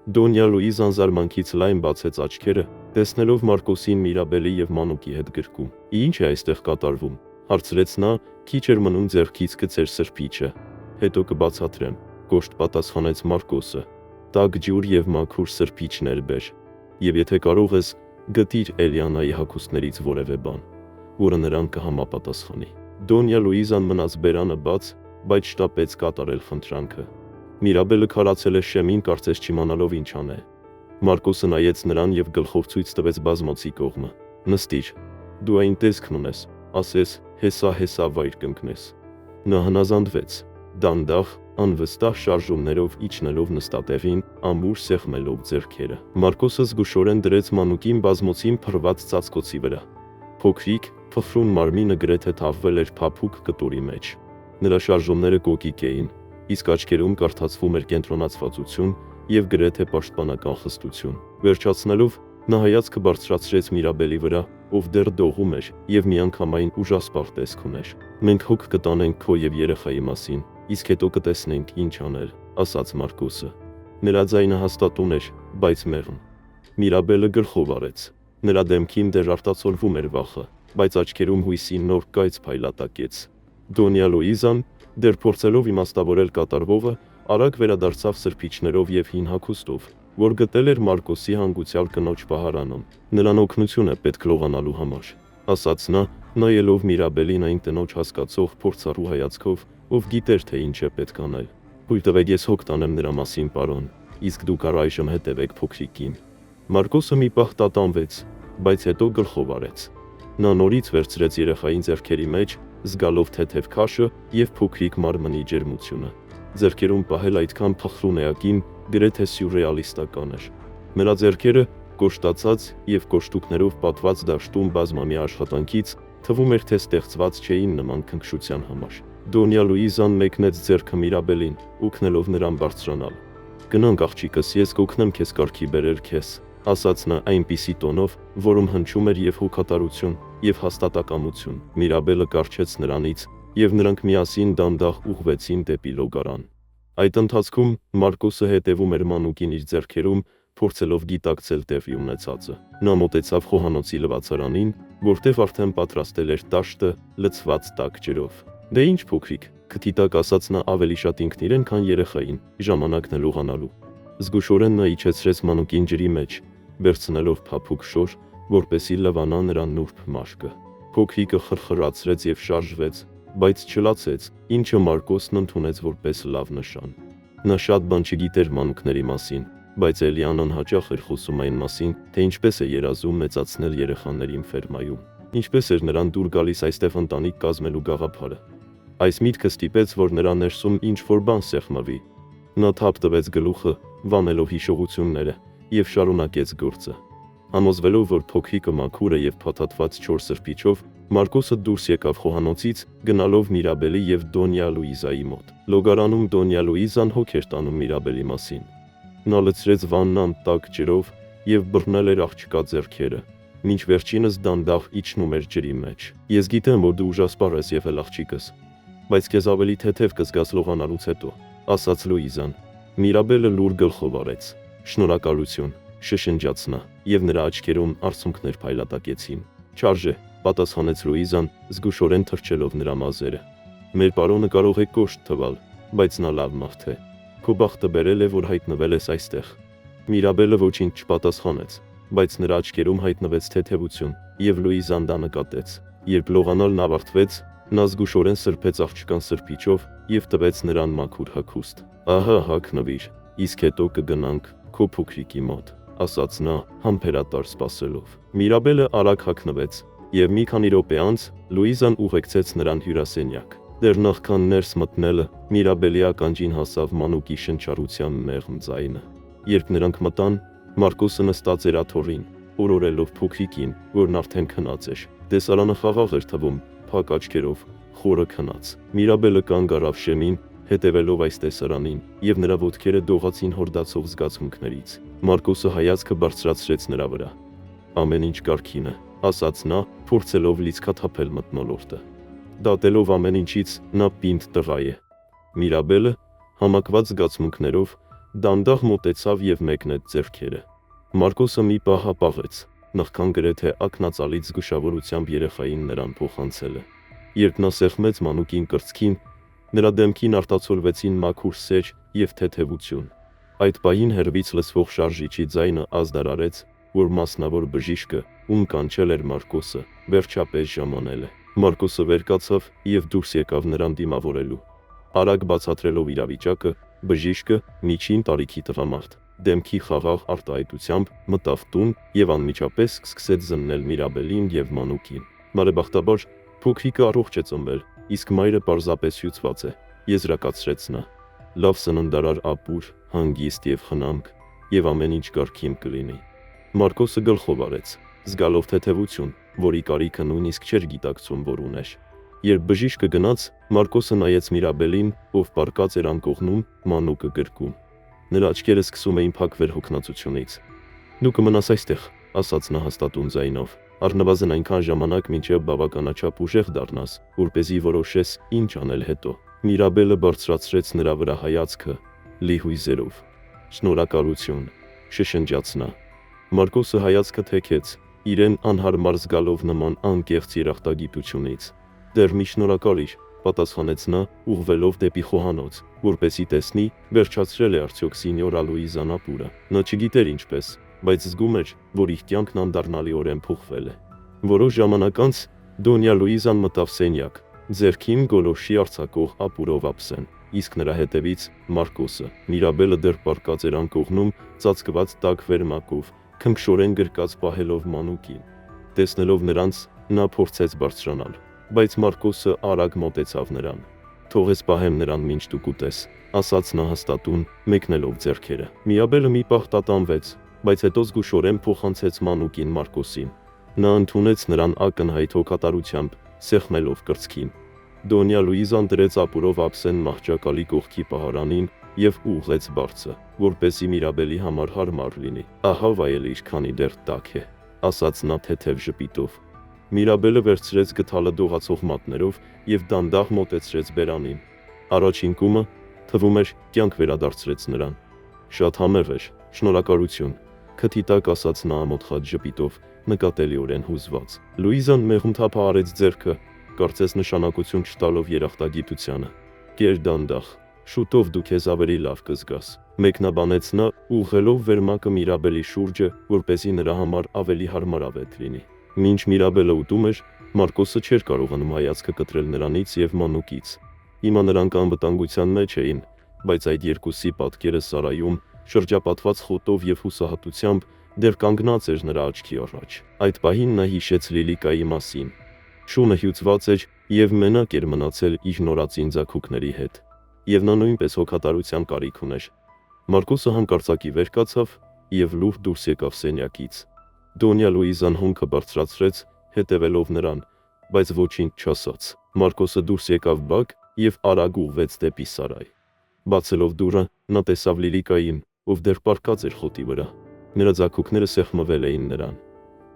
Դոնյա Լուիզան զարմանքից լայն բացեց աչքերը, տեսնելով Մարկոսին Միրաբելի և մանուկի հետ գրկում։ «Ինչ է այստեղ կատարվում», հարցրեց նա, քիչ էր մնում ձեռքից գցեր սրբիչը։ «Հետո կբացատրեմ», կոշտ պատասխանեց Մարկոսը։ «Տաք ջուր և մաքուր սրբիչներ բեր, և եթե կարող ես, գտիր Էլիանայի հագուստներից որևէ բան, որը նրան կհամապատասխանի»։ Դոնյա Լուիզան մնաց բերանը բաց, բայց շտապեց կատարել խնդրանքը։ Միրաբելը քարացել է շեմին, կարծես չիմանալով ինչ անե։ Մարկոսը նայեց նրան և գլխով ցույց տվեց բազմոցի կողմը։ «Նստիր, դու այն տեսքն ունես, ասես հեսա վայր կընկնես»։ Նա հնազանդվեց, դանդաղ, անվստահ շարժումներով իջնելով նստատեղին, ամուր սեղմելով ձեռքերը։ Մարկոսը զգուշորեն դրեց մանուկին բազմոցին փռված ծածկոցի վրա։ Փոքրիկ, փխրուն մարմինը գրեթե թաղվել էր փափուկ կտորի մեջ։ Նրա շարժումները կոկիկ էին, իսկ աչքերում կարդացվում էր կենտրոնացվածություն և գրեթե պաշտպանական խստություն։ Վերջացնելով, նա հայացքը բարձրացրեց Միրաբելի վրա, ով դեռ դողում էր և միանգամայն ուժասպառ տեսք ուներ։ «Մենք հոգ կտանենք քո և երեխայի մասին, իսկ հետո կտեսնենք ինչ անել», ասաց Մարկոսը։ Նրա ձայնը հաստատուն էր, բայց մեղմ։ Միրաբելը գլխով արեց։ Նրա դեմքին դեռ արտացոլվում էր վախը, բայց աչքերում հույսի նոր կայծ փայլատակեց։ Դոնյա Լուիզան, դեռ փորձելով իմաստավորել կատարվողը, արագ վերադարձավ սրբիչներով և հին հագուստով, որ գտել էր Մարկոսի հանգուցյալ կնոջ պահարանում։ «Նրան օգնություն է պետք լողանալու համար», ասաց նա, նայելով Միրաբելին այն կնոջ հասկացող փորձառու հայացքով, ով գիտեր, թե ինչ է պետք անել։ «Թույլ տվեք ես հոգ տանեմ նրա մասին, պարոն, իսկ դուք առայժմ հետևեք փոքրիկին»։ Մարկոսը մի պահ տատանվեց, բայց հետո գլխով արեց։ Նա նորից վերցրեց երեխային ձեռքերի մեջ, զգալով թեթև քաշը և փոքրիկ մարմնի ջերմությունը։ Ձեռքերում պահել այդքան փխրուն էակին գրեթե սյուրռեալիստական էր։ Նրա ձեռքերը, կոշտացած և կոշտուկներով պատված դաշտում բազմամյա աշխատանքից, թվում էր, թե ստեղծված չէին նման քնքշության համար։ Դոնյա Լուիզան մեկնեց ձեռքը Միրաբելին, օգնելով նրան բարձրանալ։ «Գնանք աղջիկս, ես կօգնեմ քեզ կարգի բերել քեզ», ասաց նա այնպիսի տոնով, որում հնչում էր և հոգատարություն, և հաստատակամություն։ Միրաբելը կառչեց նրանից, և նրանք միասին դանդաղ ուղղվեցին դեպի լոգարան։ Այդ ընթացքում Մարկոսը հետևում էր մանուկին իր ձեռքերում, փորձելով գիտակցել տեղի ունեցածը։ Նա մոտեցավ խոհանոցի լվացարանին, որտեղ արդեն պատրաստել էր տաշտը, լցված տաք ջրով։ «Դե ինչ փոքրիկ», քթի տակ ասաց նա ավելի շատ ինքն իրեն, քան երեխային, ժամանակն է լողանալու։ Զգուշորեն նա իջեցրեց մանուկին ջրի մեջ, վերցնելով փափուկ շոր, որպեսզի լվանա նրա նուրբ մաշկը։ Փոքրիկը խրխրացրեց և շարժվեց, բայց չլացեց, ինչը Մարկոսն ընդունեց որպես լավ նշան։ Նա շատ բան չգիտեր մանուկների մասին, բայց Էլիանան հաճախ էր խոսում այն մասին, թե ինչպես է երազում մեծացնել երեխաներին ֆերմայում, ինչպես էր նրան դուր գալիս այստեղ ընտանիք կազմելու գաղափարը։ Այս միտքը ստիպեց, որ նրա ներսում ինչ-որ բան սեղմվի, Նա թափ տվեց գլուխը, վանելով հիշողությունները, եւ շարունակեց գործը։ Համոզվելով, որ փոքրիկը մաքուր է եւ փաթաթված 4 սրբիչով, Մարկոսը դուրս եկավ խոհանոցից, գնալով Միրաբելի եւ Դոնյա Լուիզայի մոտ։ Լոգարանում Դոնյա Լուիզան հոգ էր տանում Միրաբելի մասին։ Նա լցրեց վաննան տաք ջրով եւ բռնել էր աղջկա ձեռքերը, մինչ վերջինս դանդաղ իջնում էր ջրի մեջ։ Ես գիտեմ, որ դու ուժասպառ ես եւ էլ աղջիկս, բայց քեզ ավելի թեթև կզգաս լողանալուց հետո, ասաց Լուիզան։ Միրաբելը լուր գլխով արեց։ Շնորհակալություն, շշնջաց նա, եւ նրա աչքերում արցունքներ փայլատակեցին։ Չարժե, պատասխանեց Լուիզան, զգուշորեն թրջելով նրա մազերը։ Մեր պարոնը կարող է կոշտ թվալ, բայց նա լավ մարդ է։ Քո բախտը բերել է, որ հայտնվել ես այստեղ։ Միրաբելը ոչինչ չպատասխանեց, բայց նրա աչքերում հայտնվեց թեթևություն, եւ Լուիզան դա նկատեց։ Երբ լողանալն ավարտվեց, նա զգուշորեն սրբեց աղջկան սրբիչով եւ տվեց նրան մաքուր հագուստ։ Ահա հագնվիր, իսկ հետո կգնանք քո փոքրիկի մոտ, ասաց նա, համբերատար սպասելով։ Միրաբելը արագ հագնվեց, եւ մի քանի րոպե անց Լուիզան ուղեկցեց նրան հյուրասենյակ։ Դեռ նախքան ներս մտնելը, Միրաբելի ականջին հասավ մանուկի շնչառության մեղմ ձայնը։ Երբ նրանք մտան, Մարկոսը նստած էր աթոռին, օրորելով փոքրիկին, որն արդեն քնած էր։ Տեսարանը խաղաղ էր թվում, փակ աչքերով, խորը քնած։ Միրաբելը կանգ առավ շեմին, հետևելով այս տեսարանին, եւ նրա ոտքերը դողացին հորդացող զգացմունքներից։ Մարկոսը հայացքը բարձրացրեց նրա վրա։ Ամեն ինչ կարգին է, ասաց նա, փորձելով լիցքաթափել մթնոլորտը։ Դատելով ամեն ինչից, նա պինդ տղա է։ Միրաբելը, համակված զգացմունքներով, դանդաղ մոտեցավ եւ մեկնեց ձեռքերը։ Մարկոսը մի պահ հապաղեց, նախքան գրեթե ակնածալից զգուշավորությամբ երեխային նրան փոխանցել է։ Երբ նա սեղմեց մանուկին կրծքին, նրա դեմքին արտացոլվեցին մաքուր սեր եւ թեթևություն։ Այդ պահին հեռվից լսվող շարժիչի ձայնը ազդարարեց, որ մասնավոր բժիշկը, ում կանչել էր Մարկոսը, վերջապես ժամանել է։ Մարկոսը վեր կացավ եւ դուրս եկավ նրան դիմավորելու։ Արագ բացատրելով իրավիճակը, բժիշկը, միջին տարիքի տղամարդ, դեմքի խաղաղ արտահայտությամբ մտավ տուն եւ անմիջապես սկսեց զննել Միրաբելին եւ մանուկին։ Բարեբախտաբար, փոքրիկը առողջ է ծնվել, իսկ մայրը պարզապես հյուծված է, եզրակացրեց նա։ Լավ սննդարար ապուր, հանգիստ եւ խնամք, եւ ամեն ինչ կարգին կլինի։ Մարկոսը գլխով արեց, զգալով թեթևություն, որի կարիքը նույնիսկ չէր գիտակցում, որ ուներ։ Երբ բժիշկը գնաց, Մարկոսը նայեց Միրաբելին, ով պառկած էր անկողնում, մանուկը գրկում։ Նրա աչքերը սկսում էին փակվել հոգնածությունից։ Դու կմնաս այստեղ, ասաց նա հաստատուն ձայնով, առնվազն այնքան ժամանակ, մինչև բավականաչափ ուժեղ դառնաս, որպեսզի որոշես ինչ անել հետո։ Միրաբելը բարձրացրեց նրա վրա հայացքը, լի հույզերով։ Շնորհակալություն, շշնջաց նա։ Մարկոսը հայացքը թեքեց, իրեն անհարմար զգալով նման անկեղծ երախտագիտությունից։ Դեռ մի շնորհակալիր, պատասխանեց նա, ուղղվելով դեպի խոհանոց, որպեսզի տեսնի, վերջացրել է արդյոք սինյորա Լուիզան ապուրը։ Նա չգիտեր ինչպես, բայց զգում էր, որ իր կյանքն անդառնալիորեն փոխվել է։ Որոշ ժամանակ անց Դոնյա Լուիզան մտավ սենյակ, ձեռքին գոլորշի արձակող ապուրով ափսեն, իսկ նրա հետևից Մարկոսը։ Միրաբելը դեռ պառկած էր անկողնում, ծածկված տաք վերմակով, քնքշորեն գրկած պահելով մանուկին։ Տեսնելով նրանց, նա փորձեց բարձրանալ, բայց Մարկոսը արագ մոտեցավ նրան։ Թողես պահեմ նրան, մինչ դու կուտես, ասաց նա հաստատուն, մեկնելով ձեռքերը։ Միրաբելը մի պահ տատանվեց, բայց հետո զգուշորեն փոխանցեց մանուկին Մարկոսին։ Նա ընդունեց նրան ակնհայտ հոգատարությամբ, սեղմելով կրծքին։ Դոնյա Լուիզան դրեց ապուրով ափսեն մահճակալի կողքի պահարանին եւ ուղղեց բարձը, որպեսզի Միրաբելի համար հարմար լինի։ Ահա վայելիր, քանի դեռ տաք է, ասաց նա թեթև ժպիտով։ Միրաբելը վերցրեց գդալը դողացող մատներով եւ դանդաղ մոտեցրեց բերանին։ Առաջին կումը, թվում էր, կյանք վերադարձրեց նրան։ Շատ համեղ էր, շնորհակալություն, քթի տակ ասաց նա ամոթխած ժպիտով, նկատելիորեն հուզված։ Լուիզան մեղմ թափ արեց ձեռքը, կարծես նշանակություն չտալով երախտագիտությանը։ Կեր դանդաղ, շուտով դու քեզ ավելի լավ կզգաս, մեկնաբանեց նա, ուղղելով վերմակը Միրաբելի շուրջը, որպեսզի նրա համար ավելի հարմարավետ լինի։ Մինչ Միրաբելը ուտում էր, Մարկոսը չէր կարողանում հայացքը կտրել նրանից եւ մանուկից։ Հիմա նրանք անվտանգության մեջ էին, բայց այդ երկուսի պատկերը սարայում, շրջապատված խոտով եւ հուսահատությամբ, դեռ կանգնած էր նրա աչքի առաջ։ Այդ պահին նա հիշեց Լիլիկայի մասին։ Շունը հյուծված էր եւ մենակ էր մնացել իր նորածին ձագուկների հետ։ եւ նա նույնպես հոգատարության կարիք ուներ։ Մարկոսը հանկարծակի վեր կացավ եւ լուր դուրս եկավ սենյակից։ Դոնյա Լուիզան հոնքը բարձրացրեց, հետևելով նրան, բայց ոչինչ չասաց։ Մարկոսը դուրս եկավ բակ եւ արագ ուղղվեց դեպի սարայ։ Բացելով դուռը, նա տեսավ Լիլիկային, ով դեռ պառկած էր խոտի վրա։ Նրա ձագուկները սեղմվել էին նրան։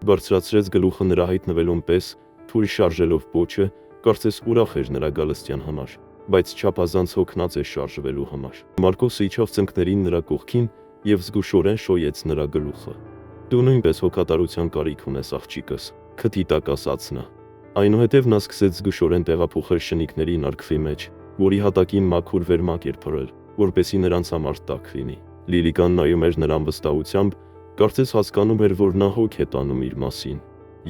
Բարձրացրեց գլուխը նրա հայտնվելուն պես, թույլ շարժելով պոչը, կարծես ուրախ էր նրա գալստյան համար, բայց չափազանց հոգնած էր շարժվելու համար։ Մարկոսը իջավ ծնկներին նրա կողքին եւ զգուշորեն շոյեց նրա գլուխը։ Դու նույնպես հոգատարության կարիք ունես, աղջիկս, քթի տակ ասաց նա։ Այնուհետև նա սկսեց զգուշորեն տեղափոխել շնիկների նարգվի մեջ, որի հատակին մաքուր վերմակ էր փռել, որպեսզի նրանց համար տաք լինի։ Լիլիկան նայում էր նրան վստահությամբ, կարծես հասկանում էր, որ նա հոգ է տանում իր մասին։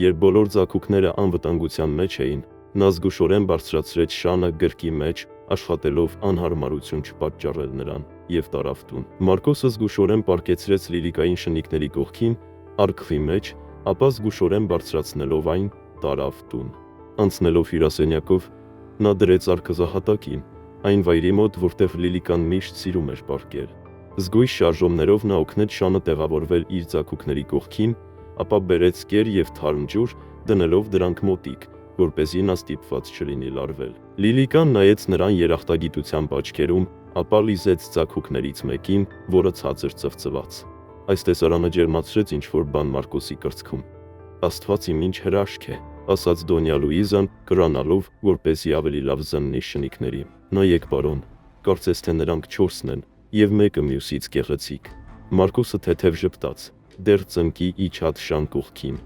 Երբ բոլոր ձագուկները անվտանգության մեջ էին, նա զգուշորեն բարձրացրեց շանը գրկի մեջ, աշխատելով անհարմարություն չպատճառել նրան, եւ տարավ տուն։ Մարկոսը զգուշորեն պառկեցրեց Լիլիկային շնիկների կողքին, արկղի մեջ, ապա զգուշորեն բարձրացնելով այն, տարավ տուն։ Անցնելով հյուրասենյակով, նա դրեց արկղզահատակին, այն վայրի մոտ, որտեղ Լիլիկան միշտ սիրում էր պառկել։ Զգույշ շարժումներով նա օգնեց շանը տեղավորվել իր ձագուկների կողքին, ապա բերեց կեր եւ թարմ ջուր, դնելով դրանք մոտիկ, որպեսզի նա ստիպված չլինի լարվել։ Լիլիկան նայեց նրան երախտագիտությամբ աչքերում, ապա լիզեց ձագուկներից մեկին, որը ցածր ծվծված։ Այս տեսարանը ջերմացրեց ինչ-որ բան Մարկոսի կրծքում։ Աստված իմ ինչ հրաշք է, ասաց Դոնյա Լուիզան, կրանալով, որպեսզի ավելի լավ զննի շնիկներին։ Նայեք, պարոն, կարծես թե նրանք 4-ն են, եւ մեկը մյուսից գեղեցիկ։ Մարկոսը թեթև ժպտաց, դեռ ծնկի իջած շան կողքին։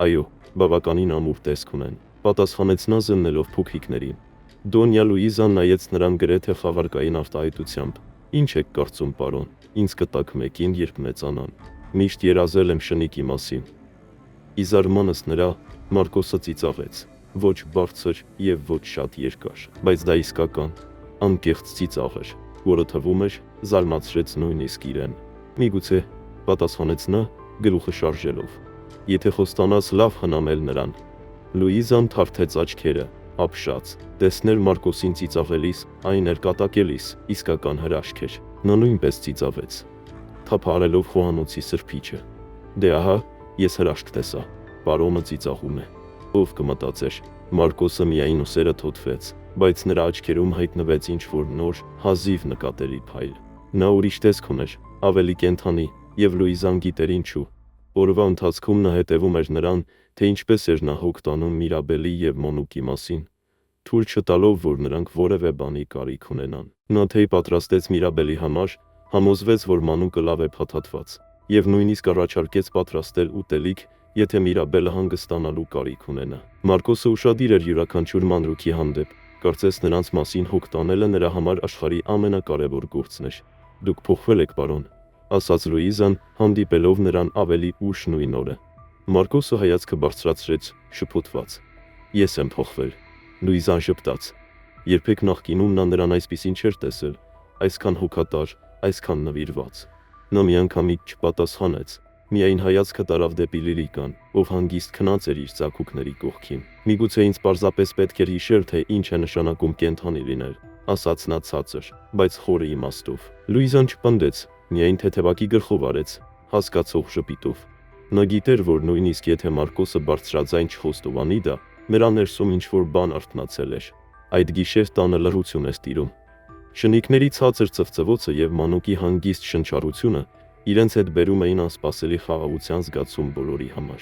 Այո, բավականին ամուր տեսք ունեն, պատասխանեց նա զննելով փոքրիկներին։ Դոնյա Լուիզան նայեց նրան գրեթե խավարկային արտահայտությամբ։ Ինչ եք կարծում, պարոն, ինձ կտակ մեկին, երբ մեծանան։ Միշտ երազել եմ շնիկի մասին։ Ի զարմանս նրա, Մարկոսը ծիծաղեց, ոչ բարձր եւ ոչ շատ երկար, բայց դա իսկական, անկեղծ ծիծաղ էր, որը թվում էր զարմացրեց նույնիսկ իրեն։ Միգուցե, պատասխանեց նա, գլուխը շարժելով։ Եթե խոստանաս լավ հնամել նրան։ Լուիզան թարթեց աչքերը, ապշած, տեսնել Մարկոսին ծիծաղելիս, այն էր կատակելիս, իսկական հրաշք էր։ Նա նույնպես ծիծաղեց, թափահարելով խոհանոցի սրբիչը։ Դե ահա, ես հրաշք տեսա, պարոնը ծիծաղում է։ Ով կմտածեր, Մարկոսը միայն ուսերը թոթվեց, բայց նրա աչքերում հայտնվեց ինչ-որ նոր, հազիվ նկատելի փայլ։ Նա ուրիշ տեսք ուներ, ավելի կենդանի, եւ Լուիզան գիտեր ինչու։ Օրվա ընթացքում նա հետևում էր նրան, թե ինչպես էր նա հոգ տանում Միրաբելի եւ Մոնուկի մասին, թույլ չտալով, որ նրանք որևէ բանի կարիք ունենան։ Նա թեյ պատրաստեց Միրաբելի համար, համոզվեց, որ Մանուկը լավ է փաթաթված, եւ նույնիսկ առաջարկեց պատրաստել ուտելիք, եթե Միրաբելը հանգստանալու կարիք ունենա։ Մարկոսը ուշադիր էր յուրաքանչյուր մանրուքի հանդեպ, կարծես նրանց մասին հոգ տանելը նրա համար աշխարհի ամենակարևոր գործն էր։ Դուք փոխվել եք, պարոն, ասաց Լուիզան, հանդիպելով նրան ավելի ուշ նույն օրը։ Մարկոսը հայացքը բարձրացրեց, շփոթված։ Ես եմ փոխվել։ Լուիզան շփտաց։ Երբեք նախկինում նա նրան այսպիսին չէր տեսել, այսքան հոգատար, այսքան նվիրված։ Նա միանգամից չպատասխանեց, միայն հայացքը տարավ դեպի Լիլիկան, ով հանգիստ քնած էր իր ձագուկների կողքին։ Միգուցե ինձ պարզապես պետք էր հիշել, թե ինչ է նշանակում կենդանի լինել, ասաց նա ցածր, բայց խորը իմաստով։ Լուիզան չպնդեց, միայն թեթևակի գլխով արեց, հասկացող ժպիտով։ Նա գիտեր, որ նույնիսկ եթե Մարկոսը բարձրաձայն չխոստովանի դա, նրա ներսում ինչ-որ բան արթնացել էր։ Այդ գիշեր տանը լռություն էր տիրում։ Շնիկների ցածր ծվծվոցը եւ Մանուկի հանգիստ շնչառությունը իրենց հետ բերում էին անսպասելի խաղաղության զգացում բոլորի համար։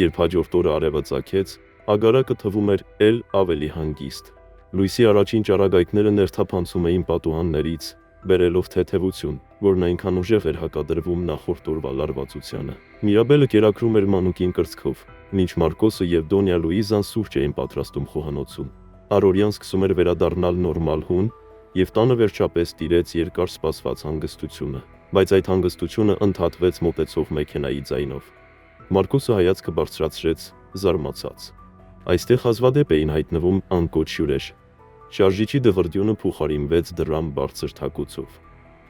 Երբ հաջորդ օրը արևը ծագեց, ագարակը թվում էր էլ ավելի հանգիստ։ Լույսի առաջին ճառագայթները ներթափանցում էին պատուհաններից, բերելով թեթևություն, որն այնքան ուժեղ էր հակադրվում նախորդ օրվա լարվածությանը։ Միրաբելը կերակրում էր Մանուկին կրծքով, մինչ Մարկոսը եւ Դոնյա Լուիզան սուրճ էին պատրաստում խոհանոցում։ Առօրյան սկսում էր վերադառնալ նորմալ հուն, եւ տանը վերջապես տիրեց երկար սպասված հանգստությունը, բայց այդ հանգստությունը ընդհատվեց մոտեցող մեքենայի ձայնով։ Մարկոսը հայացքը բարձրացրեց, զարմացած։ Այստեղ հազվադեպ էին հայտնվում անկոչ հյուրեր։ Շարժիչի դղրդյունը փոխարինվեց դռան բարձր թակուցով։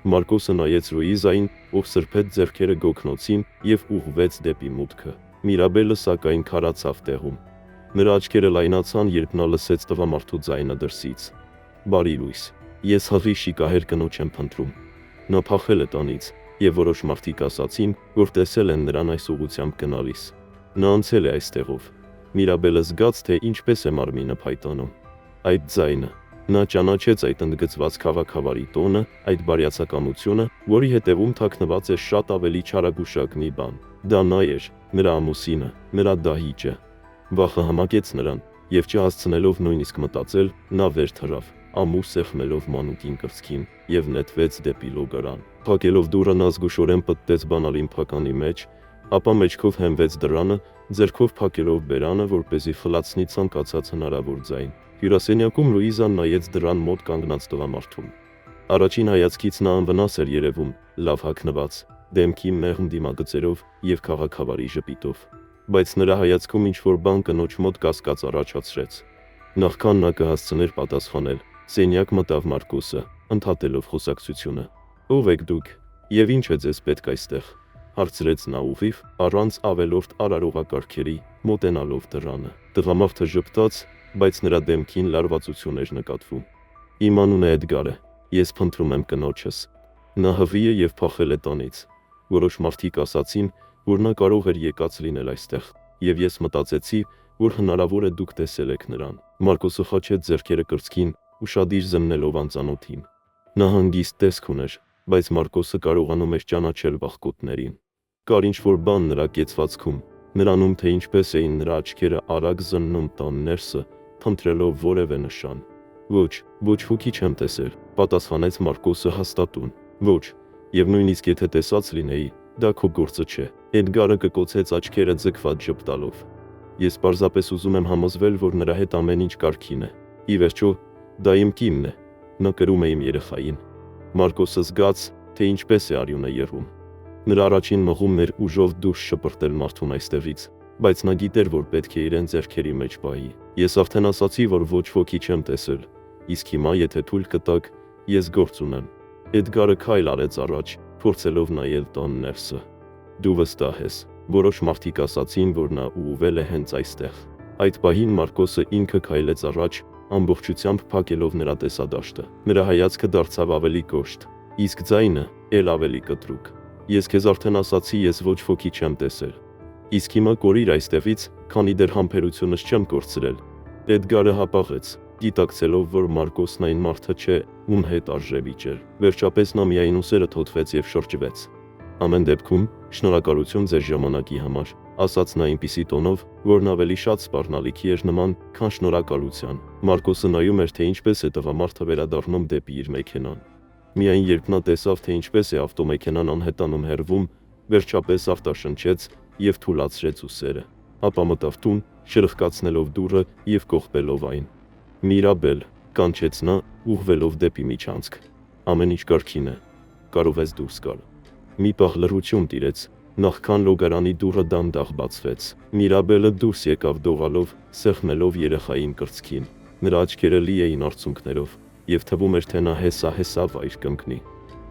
Մարկոսը նայեց Լուիզային, ով սրբեց ձեռքերը գոգնոցին եւ ուղղվեց դեպի մուտքը։ Միրաբելը սակայն քարացավ տեղում։ Նրա աչքերը լայնացան, երբ նա լսեց տղամարդու ձայնը դրսից։ Բարի լույս, Ես հղի շիկահեր կնոջ եմ փնտրում։ Նա փախել է տանից, եւ որոշ մարդիկ ասացին, որ տեսել են նրան այս ուղությամբ գնալիս։ Նա անցել է այստեղով։ Միրաբելը զգաց, թե ինչպես է մարմինը փայտանում։ Այդ ձայնը։ Նա ճանաչեց այդ ընդգծված քաղաքավարի տոնը, այդ բարյացակամությունը, որի հետևում թաքնված է շատ ավելի չարագուշակ մի բան։ Դա նա էր, նրա ամուսինը, նրա դահիճը։ Վախը համակեց նրան, եւ չհասցնելով նույնիսկ մտածել, նա վեր թռավ, ամուր սեղմելով մանուկին կրծքին, եւ նետվեց դեպի լոգարան։ Փակելով դուռը նա զգուշորեն պտտեց բանալին փականի մեջ, ապա մեջքով հենվեց դռանը, ձեռքով փակելով բերանը, որպեսզի խլացնի ցանկացած հնարավոր ձայն։ Հյուրասենյակում Լուիզան նայեց դռան մոտ կանգնած տղամարդուն։ Առաջին հայացքից նա անվնաս էր երևում, լավ հագնված, դեմքի մեղմ դիմագծերով եւ քաղաքավարի ժպիտով, բայց նրա հայացքում ինչ-որ բան կնոջ մոտ կասկած առաջացրեց։ Նախքան նա կհասցներ պատասխանել, սենյակ մտավ Մարկոսը, ընդհատելով խոսակցությունը։ «Ո՞վ եք դուք, եւ ինչ է ձեզ պետք այստեղ», հարցրեց նա ուղիղ, առանց ավելորդ արարողակարգերի, մոտենալով դռանը։ Տղամարդը ժպտաց, բայց նրա դեմքին լարվածություն էր նկատվում։ «Իմ անունը Էդգար է, ես փնտրում եմ կնոջս։ Նա հղի է եւ փախել է տանից։ Որոշ մարդիկ ասացին, որ նա կարող էր եկած լինել այստեղ, եւ ես մտածեցի, որ հնարավոր է դուք տեսել եք նրան»։ Մարկոսը խաչեց ձեռքերը կրծքին, ուշադիր զննելով անծանոթին։ Նա հանգիստ տեսք ուներ, բայց Մարկոսը կարողանում էր ճանաչել վախկոտներին։ Կար ինչ-որ բան նրա կեցվածքում, նրանում, թե ինչպես էին նրա աչքերը արագ զննում տան ներսը, փնտրելով որևէ նշան։ «Ոչ, ոչ ոքի չեմ տեսել», պատասխանեց Մարկոսը հաստատուն։ «Ոչ, եւ նույնիսկ եթե տեսած լինեի, դա քո գործը չէ», Էդգարը կկոցեց աչքերը ձգված ժպտալով։ «Ես պարզապես ուզում եմ համոզվել, որ նրա հետ ամեն ինչ կարգին է։ Ի վերջո, դա իմ կինն է, նա կրում է իմ երեխային»։ Մարկոսը զգաց, թե ինչպես է արյունը եռում։ Նրա առաջին մղումն էր ուժով դուրս շպրտել մարդուն այստեղից, բայց նա գիտեր, որ պետք է իրեն ձեռքերի մեջ պահի։ «Ես արդեն ասացի, որ ոչ ոքի չեմ տեսել, իսկ հիմա, եթե թույլ կտաք, ես գործ ունեմ»։ Էդգարը քայլ արեց առաջ, փորձելով նայել տան ներսը։ «Դու վստահ ես»։ Որոշ մարդիկ ասացին, որ նա ուղղվել է հենց այստեղ։ Այդ պահին Մարկոսը ինքը քայլեց առաջ, ամբողջությամբ փակելով նրա տեսադաշտը։ Նրա հայացքը դարձավ ավելի կոշտ, իսկ ձայնը՝ էլ ավելի կտրուկ։ «Ես քեզ արդեն ասացի, ես ոչ ոքի չեմ տեսել։ Իսկ հիմա կորիր այստեղից, քանի դեռ համբերությունս չեմ կորցրել»։ Էդգարը հապաղեց, գիտակցելով, որ Մարկոսն այն մարդը չէ, ում հետ արժե վիճել։ Վերջապես նա միայն ուսերը թոթվեց եւ շրջվեց։ «Ամեն դեպքում, շնորհակալություն ձեր ժամանակի համար», ասաց նա այնպիսի տոնով, որն ավելի շատ սպառնալիքի էր նման, քան շնորհակալության։ Մարկոսը նայում էր, թե ինչպես է տղամարդը վերադառնում դեպի իր մեքենան։ Միայն երբ նա տեսավ, թե ինչպես է ավտոմեքենան անհետանում հեռվում, վերջապես արտաշնչեց եւ թուլացրեց ուսերը։ Ապա մտավ տուն, շրխկացնելով դուռը եւ կողպելով այն։ «Միրաբել», կանչեց նա, ուղղվելով դեպի միջանցք։ «Ամեն ինչ կարգին է, կարող ես դուրս գալ»։ Մի պահ լռություն տիրեց, նախքան լոգարանի դուռը դանդաղ բացվեց։ Միրաբելը դուրս եկավ դողալով, սեղմելով երեխային կրծքին։ Նրա աչքերը լի էին արցունքներով, եւ թվում էր, թե նա հեսա վայր կընկնի։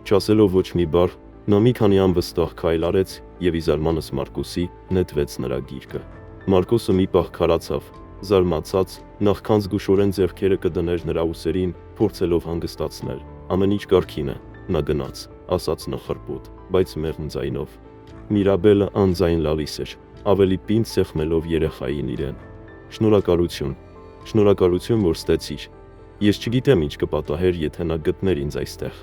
Չասելով ոչ մի բառ, նա մի քանի անվստահ քայլ արեց եւ ի զարմանս Մարկոսի նետվեց նրա գիրկը։ Մարկոսը մի պահ քարացավ, զարմացած, նախքան զգուշորեն ձեռքերը կդներ նրա ուսերին, փորձելով հանգստացնել։ «Ամեն ինչ կարգին է», նա գնաց, ասաց նա խռպոտ, բայց մեղմ ձայնով։ Միրաբելը անձայն լալիս էր, ավելի պինդ սեղմելով երեխային իրեն։ Շնորհակալություն, որ ստեցիր։ Ես չգիտեմ ինչ կպատահեր, եթե նա գտներ ինձ այստեղ»։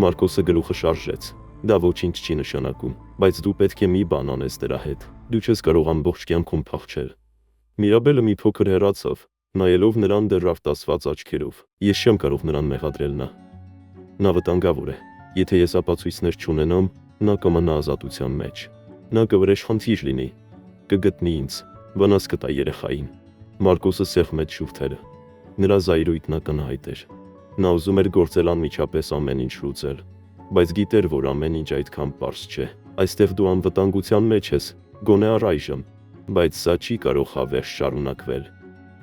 Մարկոսը գլուխը շարժեց։ «Դա ոչինչ չի նշանակում, բայց դու պետք է մի բան անես դրա հետ։ Դու չես կարող ամբողջ կյանքում փախչել»։ Միրաբելը մի փոքր հեռացավ, նայելով նրան դեռ արտասված աչքերով։ «Ես չեմ կարող նրան մեղադրել, նա վտանգավոր է։ Եթե ես ապացույցներ չունենամ, նա կմնա ազատության մեջ։ Նա կվրեժխնդիր լինի, կգտնի ինձ, վնաս կտա երեխային»։ Մարկոսը սեղմեց շուրթերը։ Նրա զայրույթն ակնհայտ էր։ Նա ուզում էր գործել անմիջապես ամեն ինչ լուծել, բայց գիտեր, որ ամեն ինչ այդքան պարզ չէ։ «Այստեղ դու անվտանգության մեջ ես, գոնե առայժմ, բայց սա չի կարող հավերժ շարունակվել։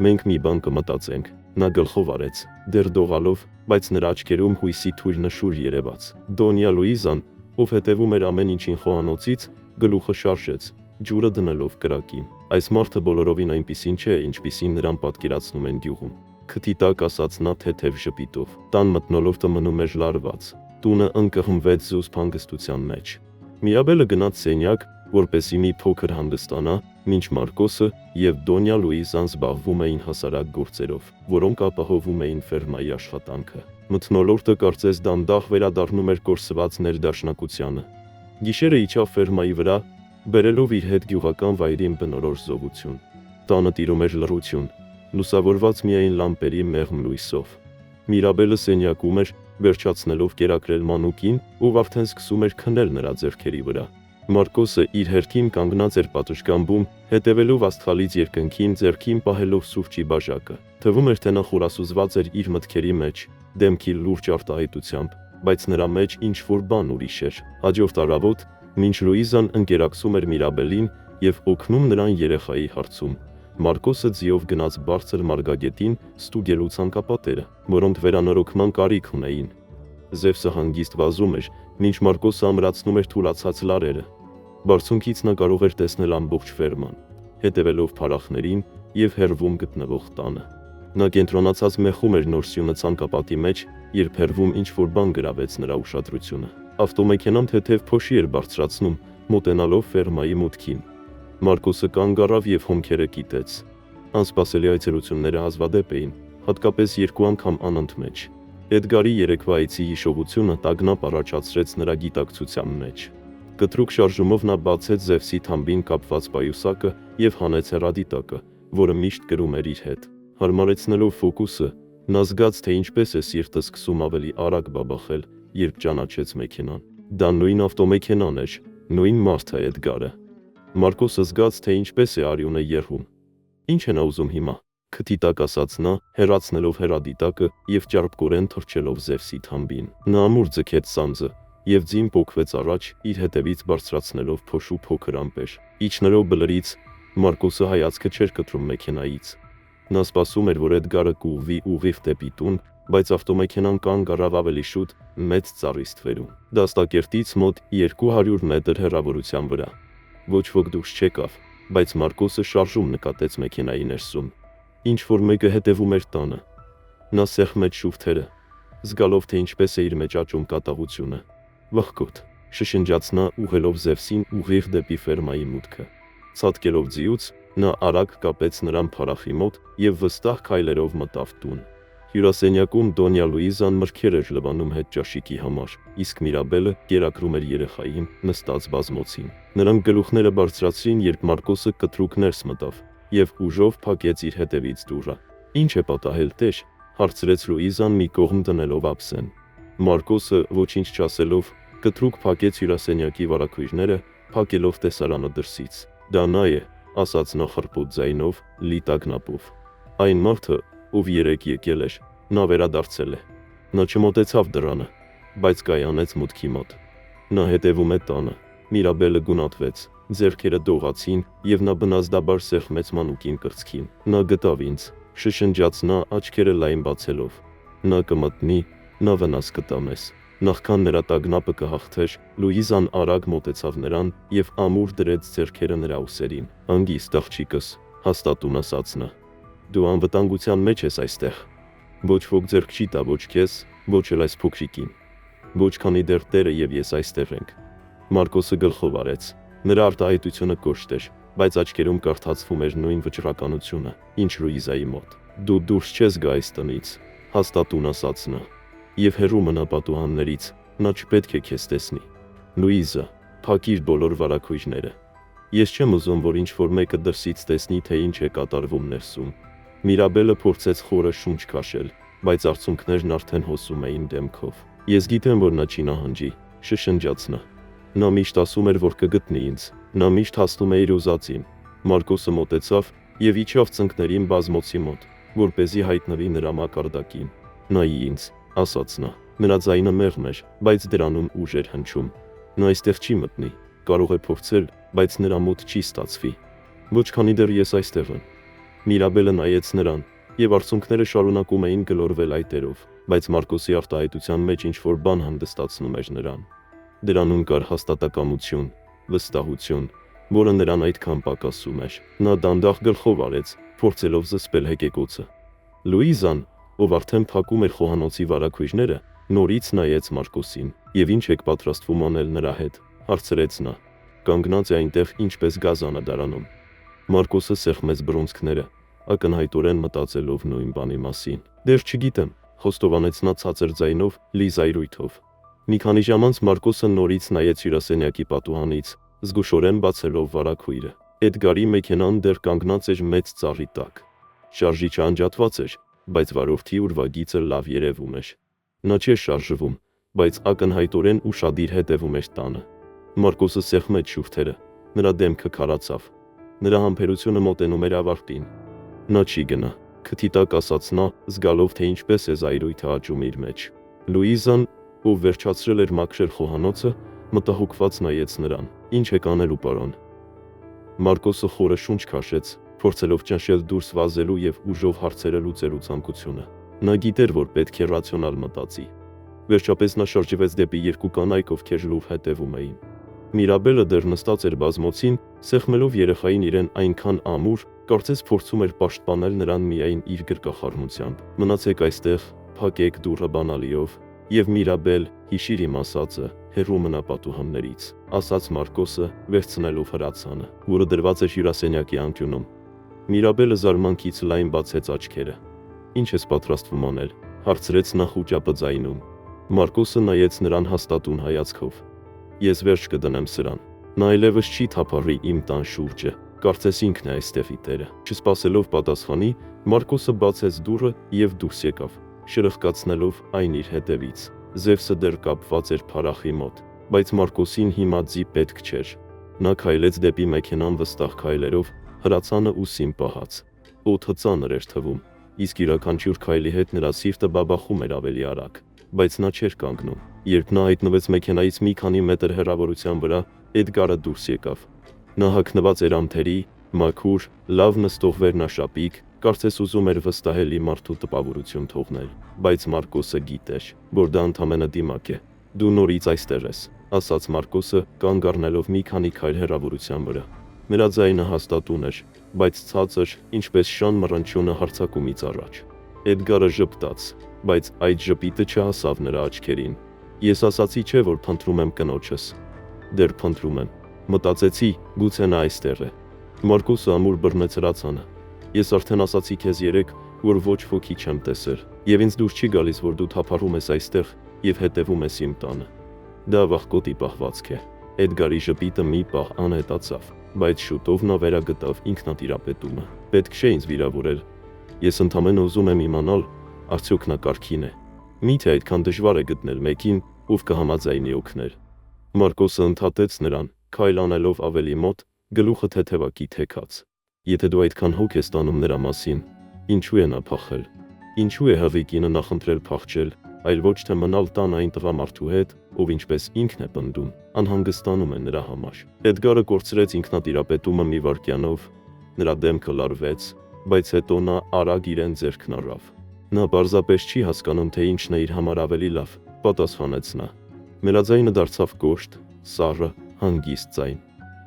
Մենք մի բան կմտածենք»։ Նա գլխով արեց, դեռ դողալով, բայց նրա աչքերում հույսի թույլ նշուր երևաց։ Դոնյա Լուիզան, ով հետևում էր ամեն ինչին խոհանոցից, գլուխը շարժեց, ջուրը դնելով կրակին։ «Այս մարդը բոլորովին այնպիսին չէ, ինչպիսին նրան պատկերացնում են գյուղում։ քթի տակ ասաց նա թեթև ժպիտով։ Տան մթնոլորտը մնում էր լարված։ Տունը ընկղմվեց զուսպ հանգստության մեջ։ Միրաբելը գնաց սենյակ, որպեսզի մի փոքր հանգստանա, մինչ Մարկոսը և Դոնյա Լուիզան զբաղվում էին հասարակ գործերով, որոնք ապահովում էին ֆերմայի աշխատանքը։ Մթնոլորտը կարծես դանդաղ վերադառնում էր կորսված ներդաշնակությանը։ Գիշերը իջավ ֆերմայի վրա, բերելով իր հետ գյուղական վայրին բնորոշ զովություն։ Տանը տիրում էր լռություն, լուսավորված միայն լամպերի մեղմ լույսով։ Միրաբելը սենյակում էր, վերջացնելով կերակրել մանուկին, ով արդեն սկսում էր քնել նրա ձեռքերի վրա։ Մարկոսը իր հերթին կանգնած էր պատշգամբում, հետևելով աստղալից երկնքին, ձեռքին պահելով սուրճի բաժակը։ Թվում էր, թե նա խորասուզված էր իր մտքերի մեջ, դեմքի լուրջ արտահայտությամբ, բայց նրա մեջ ինչ-որ բան ուրիշ էր։ Հաջորդ առավոտ, մինչ Լուիզան ընկերակցում էր Միրաբելին և օգնում նրան երեխայի հարցում, Մարկոսը ձիով գնաց բարձր մարգագետին ստուգելու ցանկապատերը, որոնք վերանորոգման կարիք ունեին։ Զևսը հանգիստ վազում էր, մինչ Մարկոսը ամրացնում էր թուլացած լարերը։ Բարձունքից նա կարող էր տեսնել ամբողջ ֆերման, հետևելով փարախներին և հեռվում գտնվող տանը։ Նա կենտրոնացած մեխում էր նոր սյունը ցանկապատի մեջ, երբ հեռվում ինչ-որ բան գրավեց նրա ուշադրությունը։ Ավտոմեքենան թեթև փոշի էր բարձրացնում, մոտենալով ֆերմայի մուտքին։ Մարկոսը կանգ առավ և հոնքերը կիտեց։ Անսպասելի այցելությունները հազվադեպ էին, հատկապես երկու անգամ անընդմեջ։ Էդգարի երեկվա այցի հիշողությունը տագնապ առաջացրեց նրա գիտակցության մեջ։ Կտրուկ շարժումով նա բացեց Զևսի թամբին կապված պայուսակը և հանեց հեռադիտակը, որը միշտ կրում էր իր հետ։ Հարմարեցնելով ֆոկուսը, նա զգաց, թե ինչպես է սիրտը սկսում ավելի արագ բաբախել, երբ ճանաչեց մեքենան։ Դա նույն ավտոմեքենան էր, նույն մարդը Էդգարը։ Մարկոսը զգաց, թե ինչպես է արյունը եռում։ Ինչ է նա ուզում հիմա, քթի տակ ասաց նա, հեռացնելով հեռադիտակը և ճարպկորեն թռչելով Զևսի թամբին։ Նա ամուր ձգեց սանձը և ձին պոկվեց առաջ, իր հետևից բարձրացնելով փոշու փոքր ամպեր։ Իջնելով բլրից, Մարկոսը հայացքը չէր կտրում մեքենայից։ Նա սպասում էր, որ Էդգարը կուղղվի ուղիղ դեպի տուն, բայց ավտոմեքենան կանգ առավ ավելի շուտ, մեծ ծառի ստվերում։ Դաստակերտից մոտ 200 մետր հեռավորության վրա։ Ոչ ոք դուրս չեկավ, բայց Մարկոսը շարժում նկատեց մեքենայի ներսում։ Ինչ-որ մեկը հետևում էր տանը։ Նա սեղմեց շուրթերը, զգալով, թե ինչպես է իր մեջ աճում կատաղությունը։ Վախկոտ, շշնջաց նա, ուղղելով Զևսին ուղիղ դեպի ֆերմայի մուտքը։ Ցատկելով ձիուց, նա արագ կապեց նրան փարախի մոտ և վստահ քայլերով մտավ տուն։ Հյուրասենյակում Դոնյա Լուիզան մրգեր էր լվանում հետճաշիկի համար, իսկ Միրաբելը կերակրում էր երեխային, նստած բազմոցին։ Նրանք գլուխները բարձրացրին, երբ Մարկոսը կտրուկ ներս մտավ և ուժով փակեց իր հետևից դուռը։ «Ինչ է պատահել, տեր», հարցրեց Լուիզան մի կողմ դնելով ափսեն։ Մարկոսը, ոչինչ չասելով, կտրուկ փակեց հյուրասենյակի վարագույրները, փակելով տեսարանը դրսից։ «Դա նա է», ասաց նա խռպոտ ձայնով, լի տագնապով։ «Այն մարդը, ով երեկ եկել էր, նա վերադարձել է»։ Նա չմոտեցավ դռանը, բայց կայանեց մուտքի մոտ։ «Նա հետևում է տանը»։ Միրաբելը գունատվեց, ձեռքերը դողացին, և նա բնազդաբար սեղմեց մանուկին կրծքին։ «Նա գտավ ինձ», շշնջաց նա, աչքերը լայն բացելով։ «Նա կմտնի, նա վնաս կտա մեզ»։ Նախքան նրա տագնապը կհաղթեր, Լուիզան արագ մոտեցավ նրան և ամուր դրեց ձեռքերը նրա ուսերին։ «Հանգիստ աղջիկս», հաստատուն ասաց նա։ «Դու անվտանգության մեջ ես այստեղ։ Ոչ ոք ձեռք չի տա ոչ քեզ, ոչ էլ այս փոքրիկին։ Ոչ քանի դեռ Տերը և ես այստեղ ենք»։ Մարկոսը գլխով արեց։ Նրա արտահայտությունը կոշտ էր, բայց աչքերում կարդացվում էր նույն վճռականությունը, ինչ Լուիզայի մոտ։ «Դու դուրս չես գա այս տնից», հաստատուն ասաց նա։ «Եվ հեռու մնա պատուհաններից, նա չպետք է քեզ տեսնի»։ «Լուիզա, փակիր բոլոր վարագույրները։ Ես չեմ ուզում, որ ինչ-որ մեկը դրսից տեսնի, թե ինչ է կատարվում ներսում»։ Միրաբելը փորձեց խորը շունչ քաշել, բայց արցունքներն արդեն հոսում էին դեմքով։ «Ես գիտեմ, որ նա չի նահանջի», շշնջաց նա։ «Նա միշտ ասում էր, որ կգտնի ինձ, նա միշտ հասնում է իր ուզածին»։ Մարկոսը մոտեցավ և իջավ ծնկներին բազմոցի մոտ, որպեսզի հայտնվի նրա մակարդակին։ «Նայի ինձ», ասաց նա։ Նրա ձայնը մեղմ էր, բայց դրանում ուժ էր հնչում։ «Նա այստեղ չի մտնի, կարող է փորձել, բայց նրա մոտ չի ստացվի։ Ոչ քանի դեռ ես այստեղ եմ»։ Միրաբելը նայեց նրան, և արցունքները շարունակում էին գլորվել այտերով, բայց Մարկոսի արտահայտության մեջ ինչ-որ բան հանգստացնում էր նրան։ Դրանում կար հաստատակամություն, վստահություն, որը նրան այդքան պակասում էր։ Նա դանդաղ գլխով արեց, փորձելով զսպել հեկեկոցը։ Լուիզան, ով արդեն փակում էր խոհանոցի վարագույրները, նորից նայեց Մարկոսին։ «Եվ ինչ եք պատրաստվում անել նրա հետ», հարցրեց նա։ «Կանգնած է այնտեղ ինչպես գազանադարանում»։ Մարկոսը սեղմեց բռունցքները, ակնհայտորեն մտածելով նույն բանի մասին։ «Դեռ չգիտեմ», խոստովանեց նա ցածր ձայնով, լի զայրույթով։ Մի քանի ժամ անց Մարկոսը նորից նայեց հյուրասենյակի պատուհանից, զգուշորեն բացելով վարագույրը։ Էդգարի մեքենան դեռ կանգնած էր մեծ ծառի տակ։ Շարժիչը անջատված էր, բայց վարորդի ուրվագիծը լավ երևում էր։ Նա չէր շարժվում, բայց ակնհայտորեն ուշադիր հետևում էր տանը։ Մարկոսը սեղմեց շուրթերը, նրա դեմքը քարացավ։ Նրա համբերությունը մոտենում էր ավարտին։ Նա չի գնա, քթի տակ ասաց նա, զգալով թե ինչպես է զայրույթը աճում իր մեջ։ Լուիզան, ով վերջացրել էր մաքրել խոհանոցը, մտահոգված նայեց նրան։ «Ինչ եք անելու, պարոն»։ Մարկոսը խորը շունչ քաշեց, փորձելով ճնշել դուրս վազելու եւ ուժով հարցերը լուծելու ցանկությունը։ Նա գիտեր, որ պետք է ռացիոնալ մտածի։ Վերջապես նա շրջվեց դեպի երկու կանայք, ովքեր լուռ հետևում էին։ Միրաբելը դեռ նստած էր բազմոցին, սեղմելով երեխային իրեն այնքան ամուր, կարծես փորձում էր պաշտպանել նրան միայն իր գրկախառնությամբ։ «Մնացեք այստեղ, փակեք դուռը բանալիով, եւ Միրաբել, հիշիր իմ ասածը, հեռու մնա պատուհաններից», ասաց Մարկոսը, վերցնելով հրացանը, որը դրված էր հյուրասենյակի անկյունում։ Միրաբելը զարմանքից լայն բացեց աչքերը։ «Ինչ ես պատրաստվում անել», հարցրեց նա խուճապը ձայնում։ Մարկոսը նայեց նրան հաստատուն հայացքով։ «Ես վերջ կդնեմ սրան։ Նա այլևս չի թափառի իմ տան շուրջը, կարծես ինքն է այստեղի տերը»։ Չսպասելով պատասխանի, Մարկոսը բացեց դուռը եւ դուրս եկավ, շրխկացնելով այն իր հետևից։ Զևսը դեռ կապված էր փարախի մոտ, բայց Մարկոսին հիմա ձի պետք չէր։ Նա քայլեց դեպի մեքենան վստահ քայլերով, հրացանը ուսին պահած։ Օդը ծանր էր թվում, իսկ յուրաքանչյուր քայլի հետ նրա սիրտը բաբախում էր ավելի արագ, բայց նա չէր կանգնում։ Երբ նա հայտնվեց մեքենայից մի քանի մետր հեռավորության վրա, Էդգարը դուրս եկավ։ Նա հագնված էր ամթերի, մաքուր, լավ նստող վերնաշապիկ, կարծես ուզում էր վստահելի մարդու տպավորություն թողնել, բայց Մարկոսը գիտեր, որ դա ընդամենը դիմակ է։ «Դու նորից այստեղ ես», ասաց Մարկոսը, կանգ առնելով մի քանի քայլ հեռավորության վրա։ Նրա ձայնը հաստատուն էր, բայց ցածր, ինչպես շան մռնչյունը հարձակումից առաջ։ Էդգարը ժպտաց, բայց այդ ժպիտը չհասավ նրա աչքերին։ «Ես ասացի չէ, որ փնտրում եմ կնոջս»։ «Դեռ փնտրում եմ», մտածեցի, գուցե նա այստեղ է։ Մարկոսը ամուր բռնեց հրացանը։ «Ես արդեն ասացի քեզ երեկ, որ ոչ ոքի չեմ տեսել, եւ ինձ դուր չի գալիս, որ դու թափառում ես այստեղ եւ հետևում ես իմ տանը։ Դա վախկոտի պահվածք է»։ Էդգարի ժպիտը մի պահ անհետացավ, բայց շուտով նա վերագտավ ինքնատիրապետումը։ «Պետք չէ ինձ վիրավորել։ Ես ընդամենը ուզում եմ իմանալ, արդյոք նա կարգին է։ Միթե այդքան դժվար է գտնել մեկին, ով կհամաձայնի օգնել»։ Մարկոսը ընդհատեց նրան, քայլ անելով ավելի մոտ, գլուխը թեթևակի թեքած։ «Եթե դու այդքան հոգ ես տանում նրա մասին, ինչու է նա փախել։ Ինչու է հղիկինը նախընտրել փախչել, այլ ոչ թե մնալ տան այն տղամարդու հետ, ով ինչպես ինքն է պնդում, անհանգստանում է նրա համար»։ Էդգարը կորցրեց ինքնատիրապետումը մի վայրկյանով, նրա դեմքը լարվեց, բայց հետո նա արագ իրեն ձեռքն առավ։ «Նա պարզապես չի հասկանում, թե ինչն է իր համար ավելի լավ», պատասխանեց նա։ Նրա ձայնը դարձավ կոշտ, սառը, հանգիստ ձայն։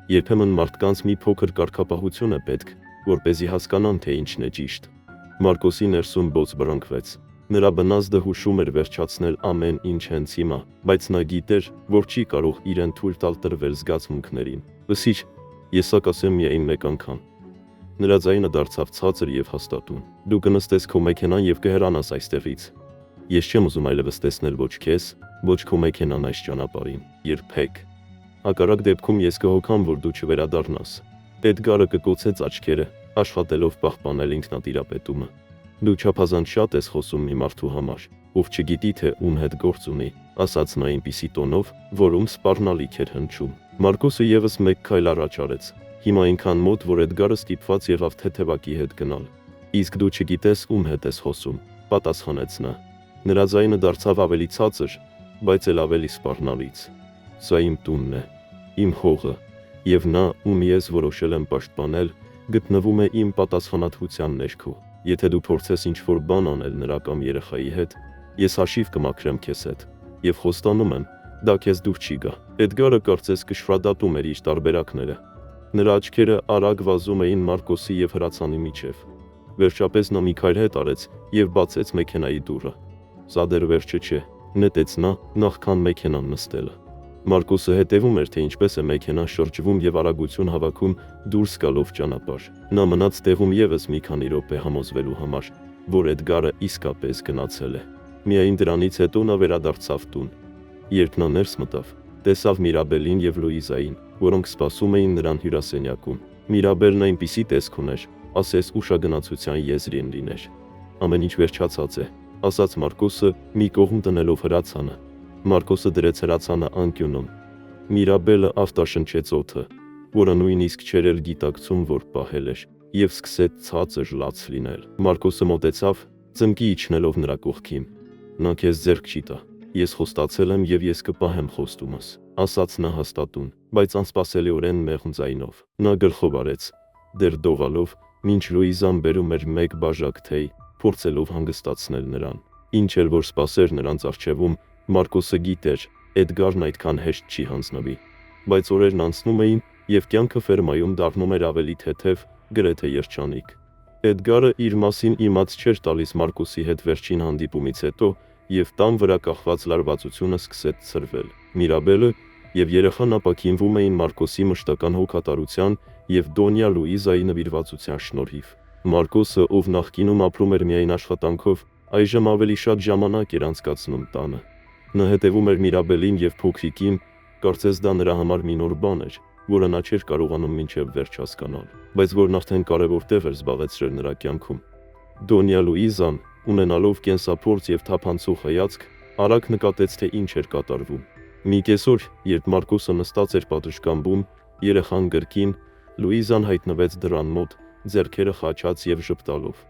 «Երբեմն մարդկանց մի փոքր կարգապահություն է պետք, որպեսզի հասկանան, թե ինչն է ճիշտ»։ Մարկոսի ներսում բոց բռնկվեց։ Նրա բնազդը հուշում էր վերջացնել ամեն ինչ հենց հիմա, բայց նա գիտեր, որ չի կարող իրեն թույլ տալ տրվել զգացմունքներին։ «Լսիր, ես սա կասեմ միայն մեկ անգամ»։ Նրա ձայնը դարձավ ցածր եւ հաստատուն։ «Դու կնստես քո մեքենան եւ կհեռանաս այստեղից։ Ես չեմ ուզում այլևս տեսնել ոչ քեզ, ոչ քո մեքենան այս ճանապարհին, երբեք։ Հակառակ դեպքում ես կհոգամ, որ դու չվերադառնաս»։ Էդգարը կկոցեց աչքերը, աշխատելով պահպանել ինքնատիրապետումը։ «Դու չափազանց շատ ես խոսում մի մարդու համար, ով չգիտի, թե ում հետ գործ ունի», ասաց նա այնպիսի տոնով, որում սպառնալիք էր հնչում։ Մարկոսը եւս մեկ քայլ առաջ արեց, հիմա այնքան մոտ, որ Էդգարը ստիպված եղավ թեթևակի հետ գնալ։ «Իսկ դու չգիտես ում հետ ես խոսում», պատասխանեց նա։ Նրա ձայնը դարձավ ավելի ցածր, բայց էլ ավելի սպառնալից։ «Սա իմ տունն է, իմ հողը, եւ նա, ում ես որոշել եմ պաշտպանել, գտնվում է իմ պատասխանատվության ներքո։ Եթե դու փորձես ինչ-որ բան անել նրա կամ երեխայի հետ, ես հաշիվ կմաքրեմ քեզ հետ, եւ խոստանում եմ, դա քեզ դուր չի գա»։ Էդգարը կարծես կշռադատում էր իր տարբերակները։ Նրա աչքերը արագ վազում էին Մարկոսի եւ հրացանի միջև։ Վերջապես նա մի քայլ հետ արեց եւ բացեց մեքենայի դուռը։ Սա դեռ վերջը չէ, նետեց նա, նախքան մեքենան նստելը։ Մարկոսը հետևում էր, թե ինչպես է մեքենան շրջվում եւ արագություն հավաքում դուրս գալով ճանապարհ։ Նա մնաց տեղում եւս մի քանի րոպե համոզվելու համար, որ Էդգարը իսկապես գնացել է։ Միայն դրանից հետո նա վերադարձավ տուն։ Երբ նա ներս մտավ, տեսավ Միրաբելին եւ Լուիզային, որոնք սպասում էին նրան հյուրասենյակում։ Միրաբելն այնպիսի տեսք ուներ, ասես ուշագնացության եզրին լիներ։ Ամեն ինչ վերջացած է, ասաց Մարկոսը, մի կողմ տնելով հրացանը։ Մարկոսը դրեց հրացանը անկյունում։ Միրաբելը ավտաշնչեց օդը, որը նույնիսկ չէր էլ գիտակցում, որ պահել էր, եւ սկսեց ցածր լաց լինել։ Մարկոսը մոտեցավ, ծնկի իջնելով նրա կողքին։ Նա քեզ ձեռք չի տա։ Ես խոստացել եմ եւ ես կպահեմ խոստումս, ասաց նա հաստատուն, բայց անսպասելիորեն մեղմ ձայնով։ Նա գլխով արեց, դեռ դողալով, մինչ Լուիզան բերում էր մեկ բաժակ թեյ, փորձելով հանգստացնել նրան։ Ինչ էլ որ սպասեր նրանց առջևում, Մարկոսը գիտեր, Էդգարն այդքան հեշտ չի հանձնվի։ Բայց օրերն անցնում էին, եւ կյանքը ֆերմայում դառնում էր ավելի թեթև, գրեթե երջանիկ։ Էդգարը իր մասին իմաց չէր տալիս Մարկոսի հետ վերջին հանդիպումից հետո, եւ տան վրա կախված լարվածությունը սկսեց ցրվել։ Միրաբելը եւ երեխան ապակինվում էին Մարկոսի մշտական հոգատարության եւ Դոնյա Լուիզայի նվիրվածության շնորհիվ։ Մարկոսը, ով նախկինում ապրում էր միայն աշխատանքով, այժմ ավելի շատ ժամանակ էր անցկացնում տանը։ Նա հետևում էր Միրաբելին եւ փոքրիկին, կարծես դա նրա համար մի նոր բան էր, որը նա չէր կարողանում մինչև վերջ հասկանալ, բայց որն արդեն կարևոր տեղ էր զբաղեցրել նրա կյանքում։ Դոնյա Լուիզան, ունենալով կենսափորձ եւ թափանցող հայացք, արագ նկատեց, թե ինչ էր կատարվում։ Մի կեսօր, երբ Մարկոսը նստած էր պատշգամբում, երեխան գրկին, Լուիզան հայտնվեց դռան մոտ, ձեռքերը խաչած եւ ժպտալով։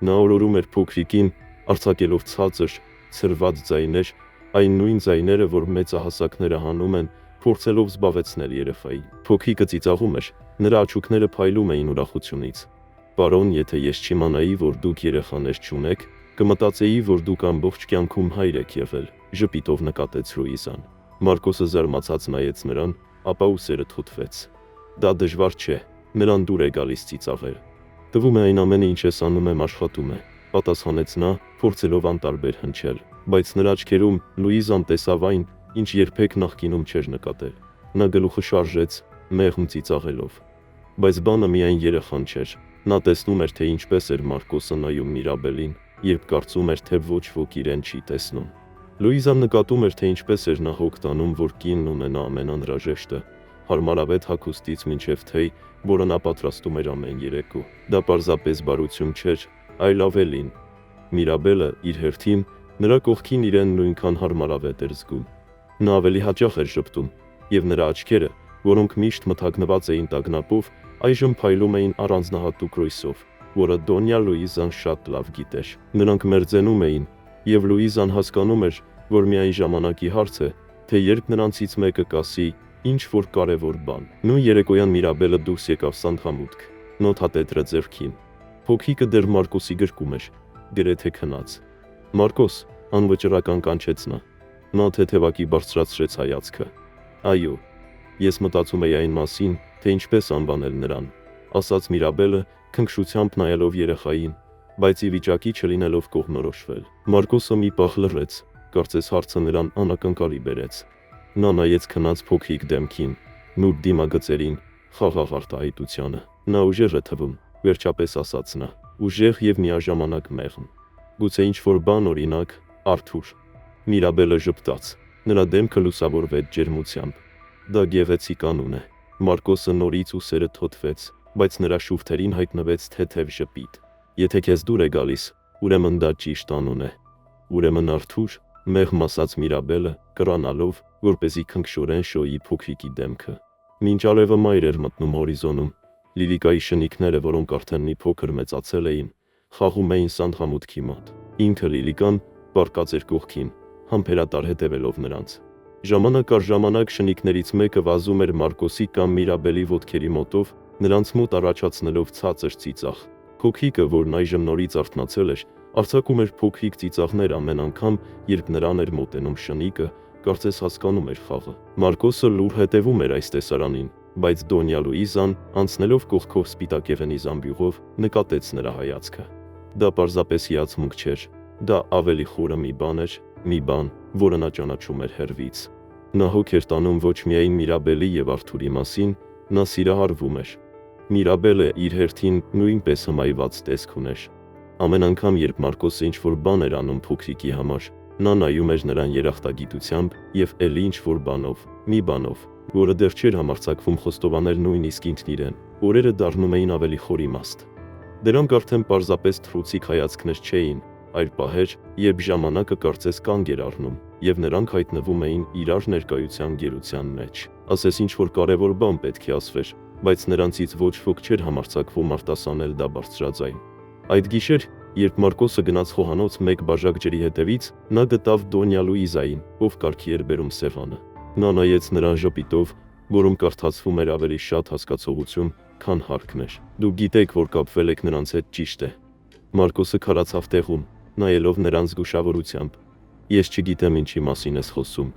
Նա օրորում էր փոքրիկին, արձակելով ցածր, ցրված ձայներ, այն նույն ձայները, որ մեծահասակները հանում են, փորձելով զբաղեցնել երեխային։ Փոքրիկը ծիծաղում էր, նրա աչուկները փայլում էին ուրախությունից։ Պարոն, եթե ես չիմանայի, որ դուք երեխաներ չունեք, կմտածեի, որ դուք ամբողջ կյանքում հայր եք եղել, ժպիտով նկատեց Լուիզան։ Մարկոսը զարմացած նայեց նրան, ապա ուսերը թութվեց։ Դա դժվար չէ, նրան դուր է գալիս ծիծաղել։ Թվում է այն ամենը, ինչ ես անում եմ, աշխատում է, պատասխանեց նա, փորձելով անտարբեր հնչել, բայց նրա աչքերում Լուիզան տեսավ այն, ինչ երբեք նախկինում չէր նկատել։ Նա գլուխը շարժեց, մեղմ ծիծաղելով։ Բայց բանը միայն երեխան չէր։ Նա տեսնում էր, թե ինչպես էր Մարկոսը նայում Միրաբելին, երբ կարծում էր, թե ոչ ոք իրեն չի տեսնում։ Լուիզան նկատում էր, թե ինչպես էր նա հոգ տանում, որ կինն ունենա ամենանհրաժեշտը, հարմարավետ հագուստից մինչև թեյ, որը նա պատրաստում էր ամեն երեկո։ Դա պարզապես բարություն չէր, այլ ավելին։ Միրաբելը, իր հերթին, նրա կողքին իրեն նույնքան հարմարավետ էր զգում։ Նա ավելի հաճախ էր ժպտում, եւ նրա աչքերը, որոնք միշտ մթագնված էին տագնապով, այժմ փայլում էին առանձնահատուկ ռույսով, որը Դոնյա Լուիզան շատ լավ գիտեր։ Նրանք մերձենում էին, եւ Լուիզան հասկանում էր, որ միայն ժամանակի հարց է, թե երբ նրանցից մեկը կասի ինչ որ կարևոր բան։ Նույն երեկոյան Միրաբելը դուրս եկավ սանդղամուտք, նոթատետրը ձեռքին։ Փոքրիկը դեռ Մարկոսի գրկում էր, գրեթե քնած։ Մարկոս, անվճռական կանչեց նա։ Նա թեթևակի բարձրացրեց հայացքը։ Այո, ես մտածում էի այն մասին, թե ինչպես անվանել նրան, ասաց Միրաբելը, քնքշությամբ նայելով երեխային, բայց ի վիճակի չլինելով կողմնորոշվել։ Մարկոսը մի պահ լռեց, կարծես հարցը նրան անակնկալի բերեց։ Նա նայեց քնած փոքրիկ դեմքին, նուրբ դիմագծերին, խաղաղ արտահայտությանը։ Նա ուժեղ է թվում, վերջապես ասաց նա, ուժեղ եւ միաժամանակ մեղմ։ Գուցե ինչ-որ բան, օրինակ, Արթուր։ Միրաբելը ժպտաց, նրա դեմքը լուսավորվեց ջերմությամբ։ Դա գեղեցիկ անուն է։ Մարկոսը նորից ուսերը թոթվեց, բայց նրա շուրթերին հայտնվեց թեթև ժպիտ։ Եթե քեզ դուր է գալիս, ուրեմն դա ճիշտ անուն է։ Ուրեմն Արթուր, մեղմ ասաց Միրաբելը, կռանալով, որպեսզի քնքշորեն շոյի փոքրիկի դեմքը։ Մինչ արևը մայր էր մտնում հորիզոնում, Լիլիկայի շնիկները, որոնք արդեն մի փոքր մեծացել էին, խաղում էին սանդղամուտքի մոտ։ Ինքը Լիլիկան պառկած էր կողքին, համբերատար հետևելով նրանց։ Ժամանակ առ ժամանակ շնիկներից մեկը վազում էր Մարկոսի կամ Միրաբելի ոտքերի մոտով, նրանց մոտ առաջացնելով ցածր ծիծաղ։ Փոքրիկը, որն այժմ նորից արթնացել էր, արձակում էր փոքրիկ ծիծաղներ ամեն անգամ, երբ նրան էր մոտենում շնիկը, կարծես հասկանում էր խաղը։ Մարկոսը լուր հետևում էր այս տեսարանին, բայց Դոնյա Լուիզան, անցնելով կողքով սպիտակեղենի զամբյուղով, նկատեց նրա հայացքը։ Դա պարզապես հիացմունք չէր, դա ավելի խորը մի բան էր, մի բան, որը նա ճանաչում էր հեռվից։ Նա հոգ էր տանում ոչ միայն Միրաբելի և Արթուրի մասին, նա սիրահարվում էր։ Միրաբելը իր հերթին նույնպես հմայված տեսք ուներ։ Ամեն անգամ, երբ Մարկոսը ինչ-որ բան էր անում փոքրիկի համար, նա նայում էր նրան երախտագիտությամբ և էլի ինչ-որ բանով, մի բանով, որը դեռ չէր համարձակվում խոստովանել նույնիսկ ինքն իրեն, օրերը դառնում էին ավելի խորիմաստ։ Դրանք արդեն պարզապես թռուցիկ հայացքներ չէին, այլ պահեր, երբ ժամանակը կարծես կանգ էր առնում, և նրանք հայտնվում էին իրար ներկայության գերության մեջ։ Ասես ինչ-որ կարևոր բան պետք է ասվեր, բայց նրանցից ոչ ոք չէր համարձակվում արտասանել դա բարձրաձայն։ Այդ գիշեր, երբ Մարկոսը գնաց խոհանոց մեկ բաժակ ջրի հետևից, նա գտավ Դոնյա Լուիզային, ով կարգի էր բերում սեղանը։ Նա նայեց նրան ժպիտով, որում կարդացվում էր ավելի շատ հասկացողություն, քան հարկներ։ Դուք գիտեք, որ կապվել եք նրանց հետ, ճիշտ է։ Մարկոսը քարացավ տեղում, նայելով նրան զգուշավորությամբ։ Ես չգիտեմ ինչի մասին ես խոսում։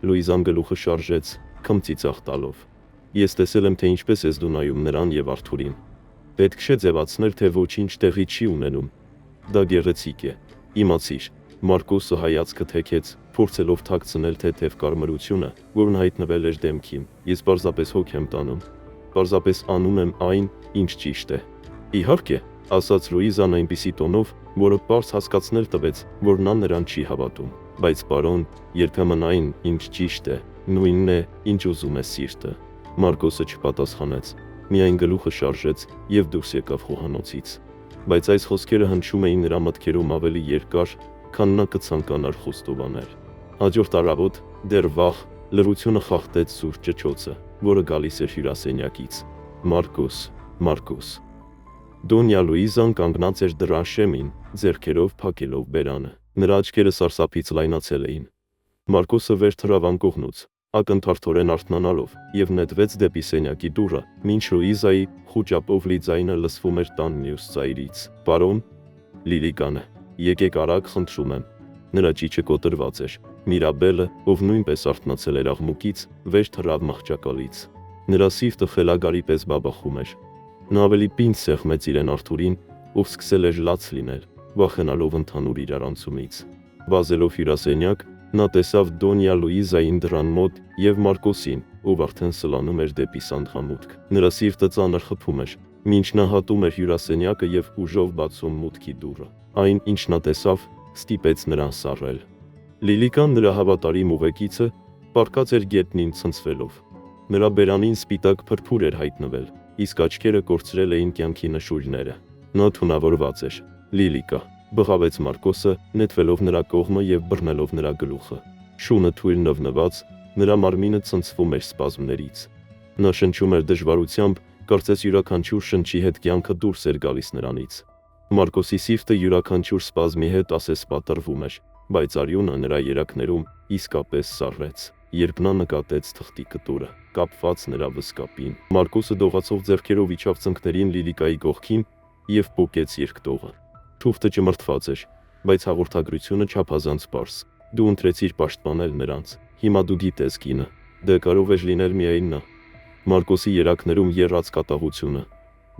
Լուիզան գլուխը շարժեց, քմծիծաղ տալով։ Ես տեսել եմ, թե ինչպես ես դու նայում նրան և Արթուրին։ Պետք չէ ձևացնել, թե ոչինչ տեղի չի ունենում։ Դա գեղեցիկ է, իմացիր։ Մարկոսը հայացքը թեքեց, փորձելով թաքցնել թեթև կարմրությունը, որն հայտնվել էր դեմքին։ Ես պարզապես հոգ եմ տանում։ Պարզապես անում եմ այն, ինչ ճիշտ է։ Իհարկե, ասաց Լուիզան այնպիսի տոնով, որը պարզ հասկացնել տվեց, որ նա նրան չի հավատում։ Բայց պարոն, երբեմն այն, ինչ ճիշտ է, նույնն է, ինչ ուզում է սիրտը։ Մարկոսը չպատասխանեց, միայն գլուխը շարժեց և դուրս եկավ խոհանոցից։ Բայց այս խոսքերը հնչում էին նրա մտքերում ավելի երկար, քան նա կցանկանար խոստովանել։ Հաջորդ առավոտ, դեռ վաղ, լռությունը խախտեց սուր ճչոցը, որը գալիս էր հյուրասենյակից։ Մարկոս։ Դոնյա Լուիզան կանգնած էր դռան շեմին, ձեռքերով փակելով բերանը։ Նրա աչքերը սարսափից լայնացել էին։ Մարկոսը վեր թռավ անկողնուց, ակնթարթորեն արթնանալով, և նետվեց դեպի սենյակի դուռը, մինչ Լուիզայի խուճապով լի ձայնը լսվում էր տան մյուս ծայրից։ Պարոն, Լիլիկան է, եկեք արագ, խնդրում եմ։ Նրա ճիչը կոտրված էր։ Միրաբելը, ով նույնպես արթնացել էր աղմուկից, վեր թռավ մահճակալից։ Նրա սիրտը խելագարի պես բաբախում էր։ Նա ավելի պինդ սեղմեց իրեն Արթուրին, ով սկսել էր լաց լինել, վախենալով ընդհանուր իրարանցումից։ Վազելով հյուրասենյակ, նա տեսավ Դոնյա Լուիզային դռան մոտ և Մարկոսին, ով արդեն սլանում էր դեպի սանդղամուտք։ Նրա սիրտը ծանր խփում էր, մինչ նա հատում էր հյուրասենյակը և ուժով բացում մուտքի դուռը։ Այն, ինչ նա տեսավ, ստիպեց նրան սառել։ Լիլիկան, նրա հավատարիմ ուղեկիցը, պառկած էր գետնին ցնցվելով։ Նրա բերանին սպիտակ փրփուր էր հայտնվել, իսկ աչքերը կորցրել էին կյանքի նշույլները։ Նա թունավորված էր։ Լիլիկա, բղավեց Մարկոսը, նետվելով նրա կողմը և բռնելով նրա գլուխը։ Շունը թույլ նվնված, նրա մարմինը ցնցվում էր սպազմներից։ Նա շնչում էր դժվարությամբ, կարծես յուրաքանչյուր շնչի հետ կյանքը դուրս էր գալիս նրանից։ Մարկոսի սիրտը յուրաքանչյուր սպազմի հետ ասես պատռվում էր, բայց արյունը նրա երակներում իսկապես սառեց, երբ նա նկատեց թղթի կտորը, կապված նրա վսկապին։ Մարկոսը դողացող ձեռքերով իջավ ծնկներին Լիլիկայի կողքին և պոկեց երկտողը։ Թուղթը ճմրթված էր, բայց հաղորդագրությունը չափազանց պարզ։ Դու ընտրեցիր պաշտպանել նրանց։ Հիմա դու գիտես, կինը, դա կարող էր լինել միայն նա։ Մարկոսի երակներում եռաց կատաղությունը,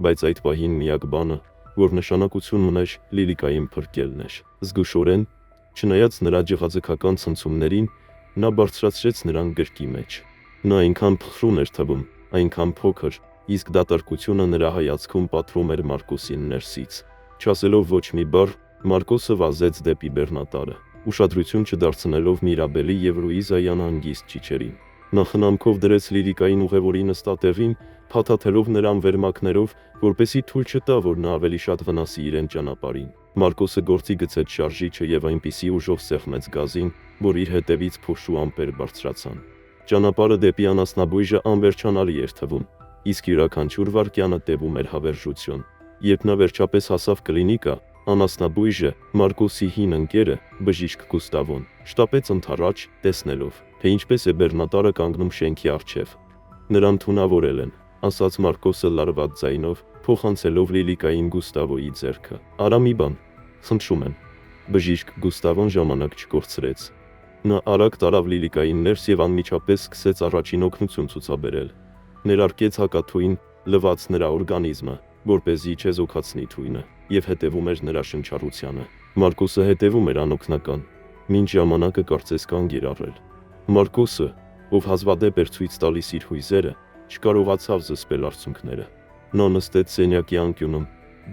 բայց այդ պահին միակ բանը, որ նշանակություն ուներ, Լիլիկային փրկելն էր։ Զգուշորեն, չնայած նրա ջղաձգական ցնցումներին, նա բարձրացրեց նրան գրկի մեջ։ Նա այնքան փխրուն էր թվում, այնքան փոքր, իսկ դատարկությունը նրա հայացքում պատռում էր Մարկոսին ներսից։ Չասելով ոչ մի բառ, Մարկոսը վազեց դեպի բեռնատարը, ուշադրություն չդարձնելով Միրաբելի և Լուիզայի անհանգիստ ճիչերին։ Նա խնամքով դրեց Լիլիկային ուղևորի նստատեղին, փաթաթելով նրան վերմակներով, որպեսզի թույլ չտա, որ նա ավելի շատ վնասի իրեն ճանապարհին։ Մարկոսը գործի գցեց շարժիչը և այնպիսի ուժով սեղմեց գազին, որ իր հետևից փոշու ամպեր բարձրացան։ Ճանապարհը դեպի անասնաբույժը անվերջանալի էր թվում, իսկ յուրաքանչյուր վայրկյանը տևում էր հավերժություն։ Երբ նա վերջապես հասավ կլինիկա, անասնաբույժը, Մարկոսի հին ընկերը, բժիշկ Գուստավոն, շտապեց ընդառաջ, տեսնելով, թե ինչպես է բեռնատարը կանգնում շենքի առջև։ Նրան թունավորել են, ասաց Մարկոսը լարված ձայնով, փոխանցելով Լիլիկային Գուստավոյի ձեռքը։ Արա մի բան, խնդրում եմ։ Բժիշկ Գուստավոն ժամանակ չկորցրեց։ Նա արագ տարավ Լիլիկային ներս և անմիջապես սկսեց առաջին օգնություն ցուցաբերել։ Ներարկեց հակաթույն, լվաց նրա օրգանիզմը, որպեսզի չեզոքացնի թույնը, եւ հետևում էր նրա շնչառությանը։ Մարկոսը հետևում էր անօգնական, մինչ ժամանակը կարծես կանգ էր առել։ Մարկոսը, ով հազվադեպ էր ցույց տալիս իր հույզերը, չկարողացավ զսպել արցունքները։ Նա նստեց սենյակի անկյունում,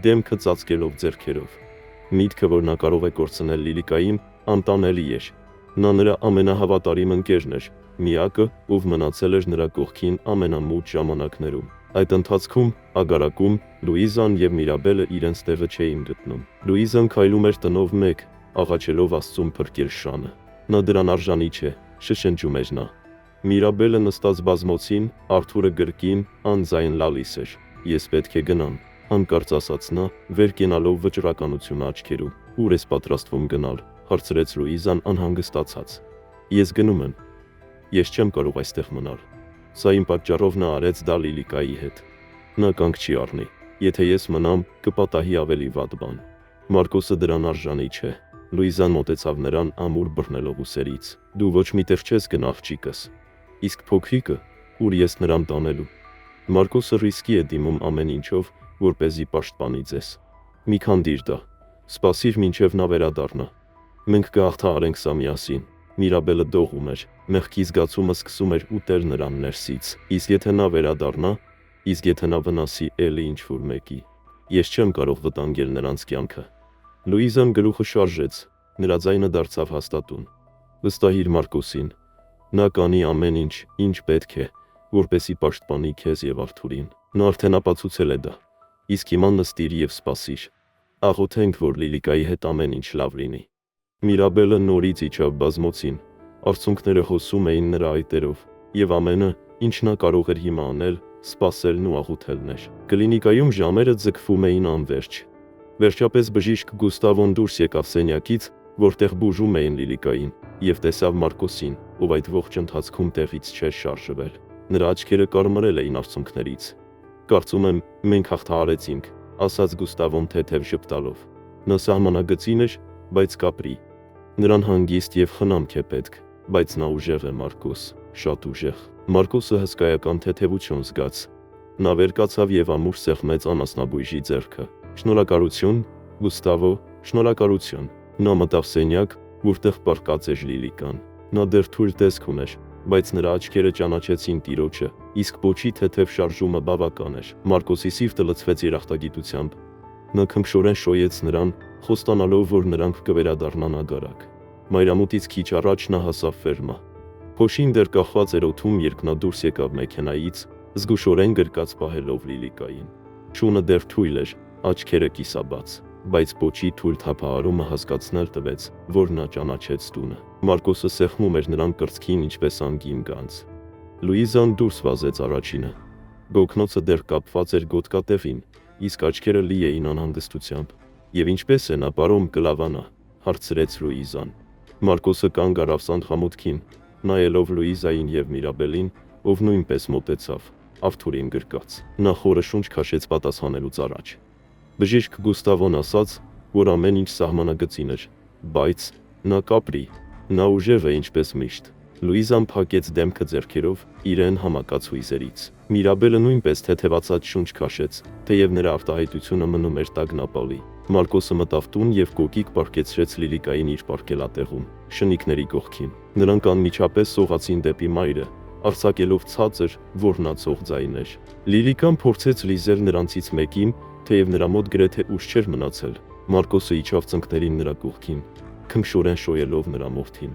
դեմքը ծածկելով ձեռքերով։ Միտքը, որ նա կարող է կորցնել Լիլիկային, անտանելի էր։ Նա նրա ամենահավատարիմ ընկերն էր, միակը, ով մնացել էր նրա կողքին ամենամութ ժամանակներում։ Այդ ընթացքում, ագարակում, Լուիզան եւ Միրաբելը իրենց տեղը չէին գտնում։ Լուիզան քայլում էր տնով մեկ, աղաչելով Աստծուն փրկել Շանը։ Նա դրան արժանի չէ, շշնջում էր նա։ Միրաբելը նստած բազմոցին, Արթուրը գրկին, անձայն լալիս էր։ Ես պետք է գնամ, հանկարծ ասաց նա, վեր կենալով վճռականությունը աչքերում։ Ուր ես պատրաստվում գնալ, հարցրեց Լուիզան անհանգստացած։ Ես գնում եմ։ Ես չեմ կարող այստեղ մնալ։ Սա իմ պատճառով նա արեց դա Լիլիկայի հետ։ Նա կանգ չի առնի։ Եթե ես մնամ, կպատահի ավելի վատ բան։ Մարկոսը դրան արժանի չէ։ Լուիզան մոտեցավ նրան ամուր բռնելով ուսերից։ Դու ոչ միտեղ չես գնա, աղջիկս։ Իսկ փոքրիկը, ուր ես նրան տանելու։ Մարկոսը ռիսկի է դիմում ամեն ինչով, որպեսզի պաշտպանի ձեզ։ Մի քանդիր դա։ Սպասիր մինչև նա վերադառնա։ Մենք կհաղթահարենք սա միասին։ Միրաբելը դողում էր, մեղքի զգացումը սկսում էր ուտել նրան ներսից։ Իսկ եթե նա վերադառնա, իսկ եթե նա վնասի էլի ինչ-որ մեկի, ես չեմ կարող վտանգել նրանց կյանքը։ Լուիզան գլուխը շարժեց, նրա ձայնը դարձավ հաստատուն։ Վստահիր Մարկոսին, նա կանի ամեն ինչ, ինչ պետք է, որպեսզի պաշտպանի քեզ եւ Արթուրին։ Նա արդեն ապացուցել է դա։ Իսկ հիմա նստիր եւ սպասիր։ Աղոթենք, որ Լիլիկայի հետ ամեն ինչ լավ լինի։ Միրաբելը նորից իջավ բազմոցին, արցունքները հոսում էին նրա այտերով, եւ ամենը, ինչ նա կարող էր հիմա անել, սպասելն ու աղոթելն էր։ Կլինիկայում ժամերը ձգվում էին անվերջ։ Վերջապես բժիշկ Գուստավոն դուրս եկավ սենյակից, որտեղ բուժում էին Լիլիկային, եւ տեսավ Մարկոսին, ով այդ ողջ ընթացքում տեղից չէր շարժվել։ Նրա աչքերը կարմրել էին արցունքներից։ Կարծում եմ, մենք հաղթահարեցինք, ասաց Գուստավոն թեթև ժպտալով։ Նա սահմանագծին էր, բայց կապրի։ Նրան հանգիստ եւ խնամք է պետք, բայց նա ուժեղ է Մարկոս, շատ ուժեղ։ Մարկոսը հսկայական թեթևություն զգաց։ Նա վեր կացավ եւ ամուր սեղմեց անասնաբույժի ձեռքը։ Շնորհակալություն, Գուստավո, շնորհակալություն։ Նա մտավ սենյակ, որտեղ պառկած էր Լիլիկան։ Նա դեռ թույլ տեսք ուներ, բայց նրա աչքերը ճանաչեցին տիրոջը, իսկ պոչի թեթև շարժումը բավական էր։ Մարկոսի սիրտը լցվեց երախտագիտությամբ։ Նա քնքշորեն շոյեց նրան, խոստանալով, որ նրանք կվերադառնան ագարակ։ Մայրամուտից քիչ առաջ նա հասավ ֆերմա։ Փոշին դեռ կախված էր օդում, երբ նա դուրս եկավ մեքենայից, զգուշորեն գրկած պահելով Լիլիկային։ Շունը դեռ թույլ էր, աչքերը կիսաբաց, բայց պոչի թույլ թափահարումը հասկացնել տվեց, որ նա ճանաչեց տունը։ Մարկոսը սեղմում էր նրան կրծքին ինչպես անգին գանձ։ Լուիզան դուրս վազեց առաջինը։ Գոգնոցը դեռ կապված էր գոտկատեղին, իսկ աչքերը լի էին անհանգստությամբ։ Եվ ինչպես է նա պարոն կլավանա, հարցրեց Լուիզան։ Մարկոսը կանգ առավ սանդղամուտքին, նայելով Լուիզային եւ Միրաբելին, ով նույնպես մոտեցավ, Արթուրին գրկած։ Նա խորը շունչ քաշեց պատասխանելուց առաջ։ Բժիշկ Գուստավոն ասաց, որ ամեն ինչ սահմանագծին էր, բայց նա կապրի, նա ուժեղ է ինչպես միշտ։ Լուիզան փակեց դեմքը ձեռքերով իրեն համակած հույզերից։ Միրաբելը նույնպես թեթևացած շունչ քաշեց, թեև նրա արտահայտությունը մնում էր տագնապալի։ Մարկոսը մտավ տուն եւ կոկիկ պառկեցրեց Լիլիկային իր պառկելատեղում, շնիկների կողքին։ Նրանք անմիջապես սողացին դեպի մայրը, արձակելով ցածր, ոռնացող ձայներ։ Լիլիկան փորձեց լիզել նրանցից մեկին, թեև նրա մոտ գրեթե ուժ չէր մնացել։ Մարկոսը իջավ ծնկներին նրա կողքին, քնքշորեն շոյելով նրա մորթին։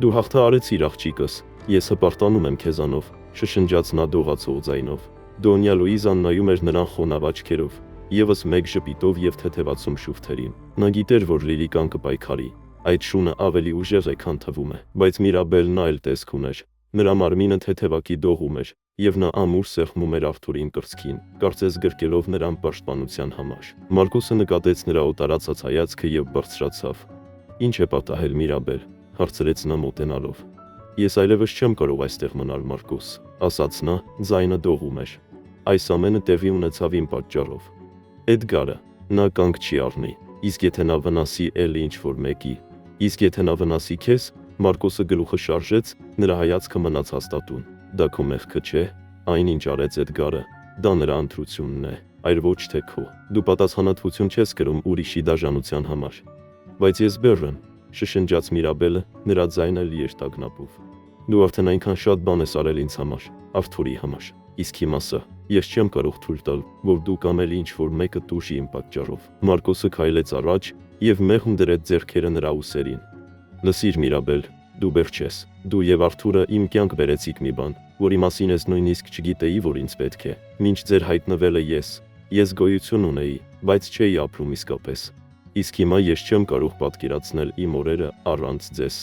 Դու հաղթահարեցիր աղջիկս, ես հպարտանում եմ քեզանով, շշնջաց նա դողացող ձայնով։ Դոնյա Լուիզան նայում էր նրան խոնավ աչքերով, եւս մեկ ժպիտով եւ թեթևացում շուրթերին։ Նա գիտեր, որ Լիլիկան կպայքարի, այդ շունը ավելի ուժեղ է, քան թվում է, բայց Միրաբելն այլ տեսք ուներ։ Նրա մարմինը թեթևակի դողում էր, եւ նա ամուր սեղմում էր Արթուրին կրծքին, կարծես գրկելով նրան պաշտպանության համար։ Մարկոսը նկատեց նրա օտարացած հայացքը եւ բարձրացավ։ Ինչ է պատահել Միրաբել, հարցրեց նա մոտենալով։ Ես այլևս չեմ կարող այստեղ մնալ Մարկոս, ասաց նա, ձայնը դողում էր։ Այս ամենը տեղի ունեցավ իմ պատճառով։ Էդգարը, նա կանգ չի առնի, իսկ եթե նա վնասի էլի ինչ-որ մեկի, իսկ եթե նա վնասի քեզ, Մարկոսը գլուխը շարժեց, նրա հայացքը մնաց հաստատուն։ Դա քո մեղքը չէ, այնինչ արեց Էդգարը, դա նրա ընտրությունն է։ այլ ոչ թե քո։ Դու պատասխանատվություն չես կրում ուրիշի դաժանության համար։ Բայց ես բեռ եմ, շշնջաց Միրաբելը, նրա ձայնը լի էր տագնապով։ Դու արդեն այնքան շատ բան ես արել ինձ համար, Արթուրի համար։ Իսկ հիմա սա, ես չեմ կարող թույլ տալ, որ դու կամ էլ ինչ-որ մեկը տուժի իմ պատճառով։ Մարկոսը քայլեց առաջ և մեղմ դրեց ձեռքերը նրա ուսերին։ Լսիր Միրաբել, դու բեռ չես։ Դու և Արթուրը իմ կյանք բերեցիք մի բան, որի մասին ես նույնիսկ չգիտեի, որ ինձ պետք է։ Մինչ ձեր հայտնվելը ես գոյություն ունեի, բայց չէի ապրում իսկապես։ Իսկ հիմա ես չեմ կարող պատկերացնել իմ օրերը առանց ձեզ։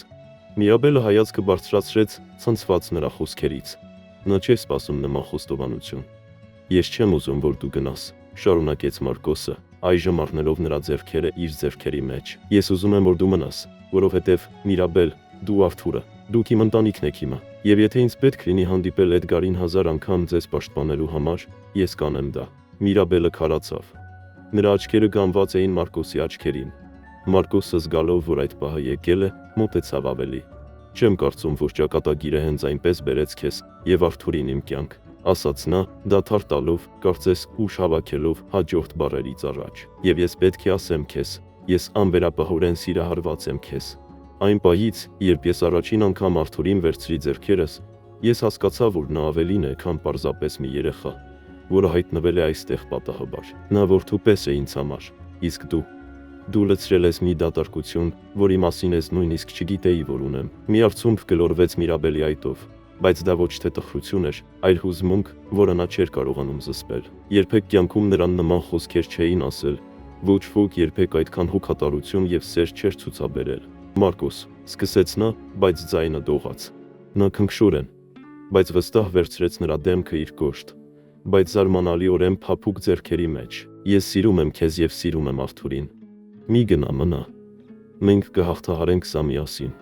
Միրաբելը հայացքը բարձրացրեց ցնցված նրա խոսքերից։ Նա չէր սպասում նման խոստովանություն։ Ես չեմ ուզում, որ դու գնաս, շարունակեց Մարկոսը, այժմ առնելով նրա ձեռքերը իր ձեռքերի մեջ։ Ես ուզում եմ, որ դու մնաս, որովհետև Միրաբել, դու Արթուրը, դուք իմ ընտանիքն եք հիմա։ Եվ եթե ինձ պետք լինի հանդիպել Էդգարին 1000 անգամ ձեզ պաշտպանելու համար, ես կանեմ դա։ Միրաբելը քարացավ։ Նրա աչքերը գանված էին Մարկոսի աչքերին։ Մարկոսը զգալով, որ այդ պահը եկել է, մոտեցավ ավելի։ Չեմ կարծում, որ ճակատագիրը հենց այնպես բերեց քեզ եւ Արթուրին իմ կյանք, ասաց նա, դադար տալով, կարծես ուժ հավաքելով հաջորդ բառերից առաջ։ Եվ ես պետք է ասեմ քեզ, ես անվերապահորեն սիրահարված եմ քեզ։ Այն պահից, երբ ես առաջին անգամ Արթուրին վերցրի ձեռքերս, ես հասկացա, որ նա ավելին է, քան պարզապես մի երեխա, որը հայտնվել է այստեղ պատահաբար։ Նա որդու պես է ինձ համար, իսկ դու լցրել ես մի դատարկություն, որի մասին ես նույնիսկ չգիտեի, որ ունեմ։ Մի արցունք գլորվեց Միրաբելի այտով, բայց դա ոչ թե տխրություն էր, այլ հուզմունք, որը նա չէր կարողանում զսպել։ Երբեք կյանքում նրան նման խոսքեր չէին ասել, ոչ ոք երբեք այդքան հոգատարություն եւ սեր չէր ցուցաբերել։ Մարկոս, սկսեց նա, բայց ձայնը դողաց։ Նա քնքշորեն, բայց վստահ վերցրեց նրա դեմքը իր կոշտ, բայց զարմանալիորեն փափուկ ձեռքերի մեջ։ Ես սիրում եմ քեզ եւ սիրում եմ Արթուրին։ Մի գնա մնա։ Մենք կհաղթահարենք սա միասին։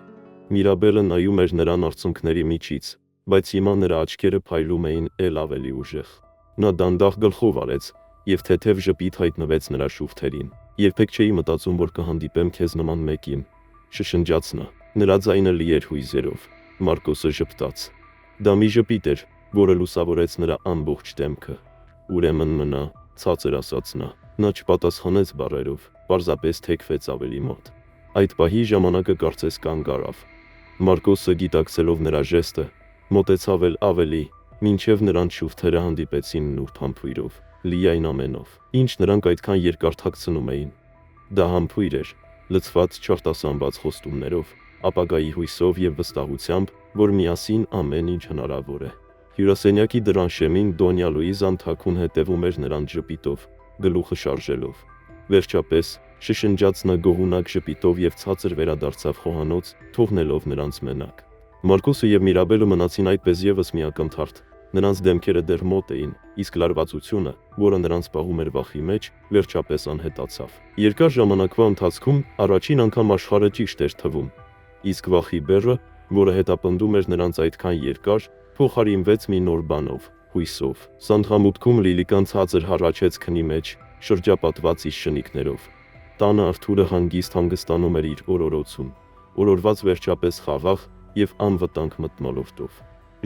Միրաբելը նայում էր նրան արցունքների միջից, բայց հիմա նրա աչքերը փայլում էին ել ավելի ուժեղ։ Նա դանդաղ գլխով արեց եւ թեթև ժպիտ հայտնվեց նրա շուրթերին։ Երբեք չէի մտածում, որ կհանդիպեմ քեզ նման մեկին, շշնջաց նա։ Նրա ձայնը լի էր հույզերով։ Մարկոսը ժպտաց։ Դա մի ժպիտ էր, որը լուսավորեց նրա ամբողջ դեմքը։ Ուրեմն մնա, ցածր ասաց նա։ Նա չպատասխանեց բառերով, պարզապես թեքվեց ավելի մոտ։ Այդ պահի ժամանակը կարծես կանգ առավ։ Մարկոսը գիտակցելով նրա ժեստը, մոտեցավ ավելի, մինչև նրանց շուրթերը հանդիպեցին նուրբ համբույրով, լի այն ամենով, ինչ նրանք այդքան երկար թաքցնում էին։ Դա համբույր էր, լցված չարտասանված խոստումներով, ապագայի հույսով եւ վստահությամբ, որ միասին ամեն ինչ հնարավոր է։ Հյուրասենյակի դռան շեմին Դոնյա Լուիզան թաքուն հետևում էր նրանց ժպիտով, գլուխը շարժելով։ Վերջապես շշնջաց նա գոհունակ ժպիտով եւ ցածր վերադարձավ խոհանոց, թողնելով նրանց մենակ։ Մարկոսը եւ Միրաբելը մնացին այդպես եւս մի ակնթարթ։ Նրանց դեմքերը դեռ մոտ էին, իսկ լարվածությունը, որը նրանց պահում էր վախի մեջ, վերջապես անհետացավ։ Երկար ժամանակվա ընթացքում առաջին անգամ աշխարհը ճիշտ էր թվում, իսկ վախի բեռը, որը հետապնդում էր նրանց այդքան երկար, փոխարինվեց մի նոր բանով, հույսով։ Սանդղամուտքում Լիլիկան ցածր հառաչեց քնի մեջ, շրջապատված իր շնիկներով։ Տանը Արթուրը հանգիստ հանգստանում էր իր օրորոցում, օրորված վերջապես խաղաղ եւ անվտանգ մթնոլորտով։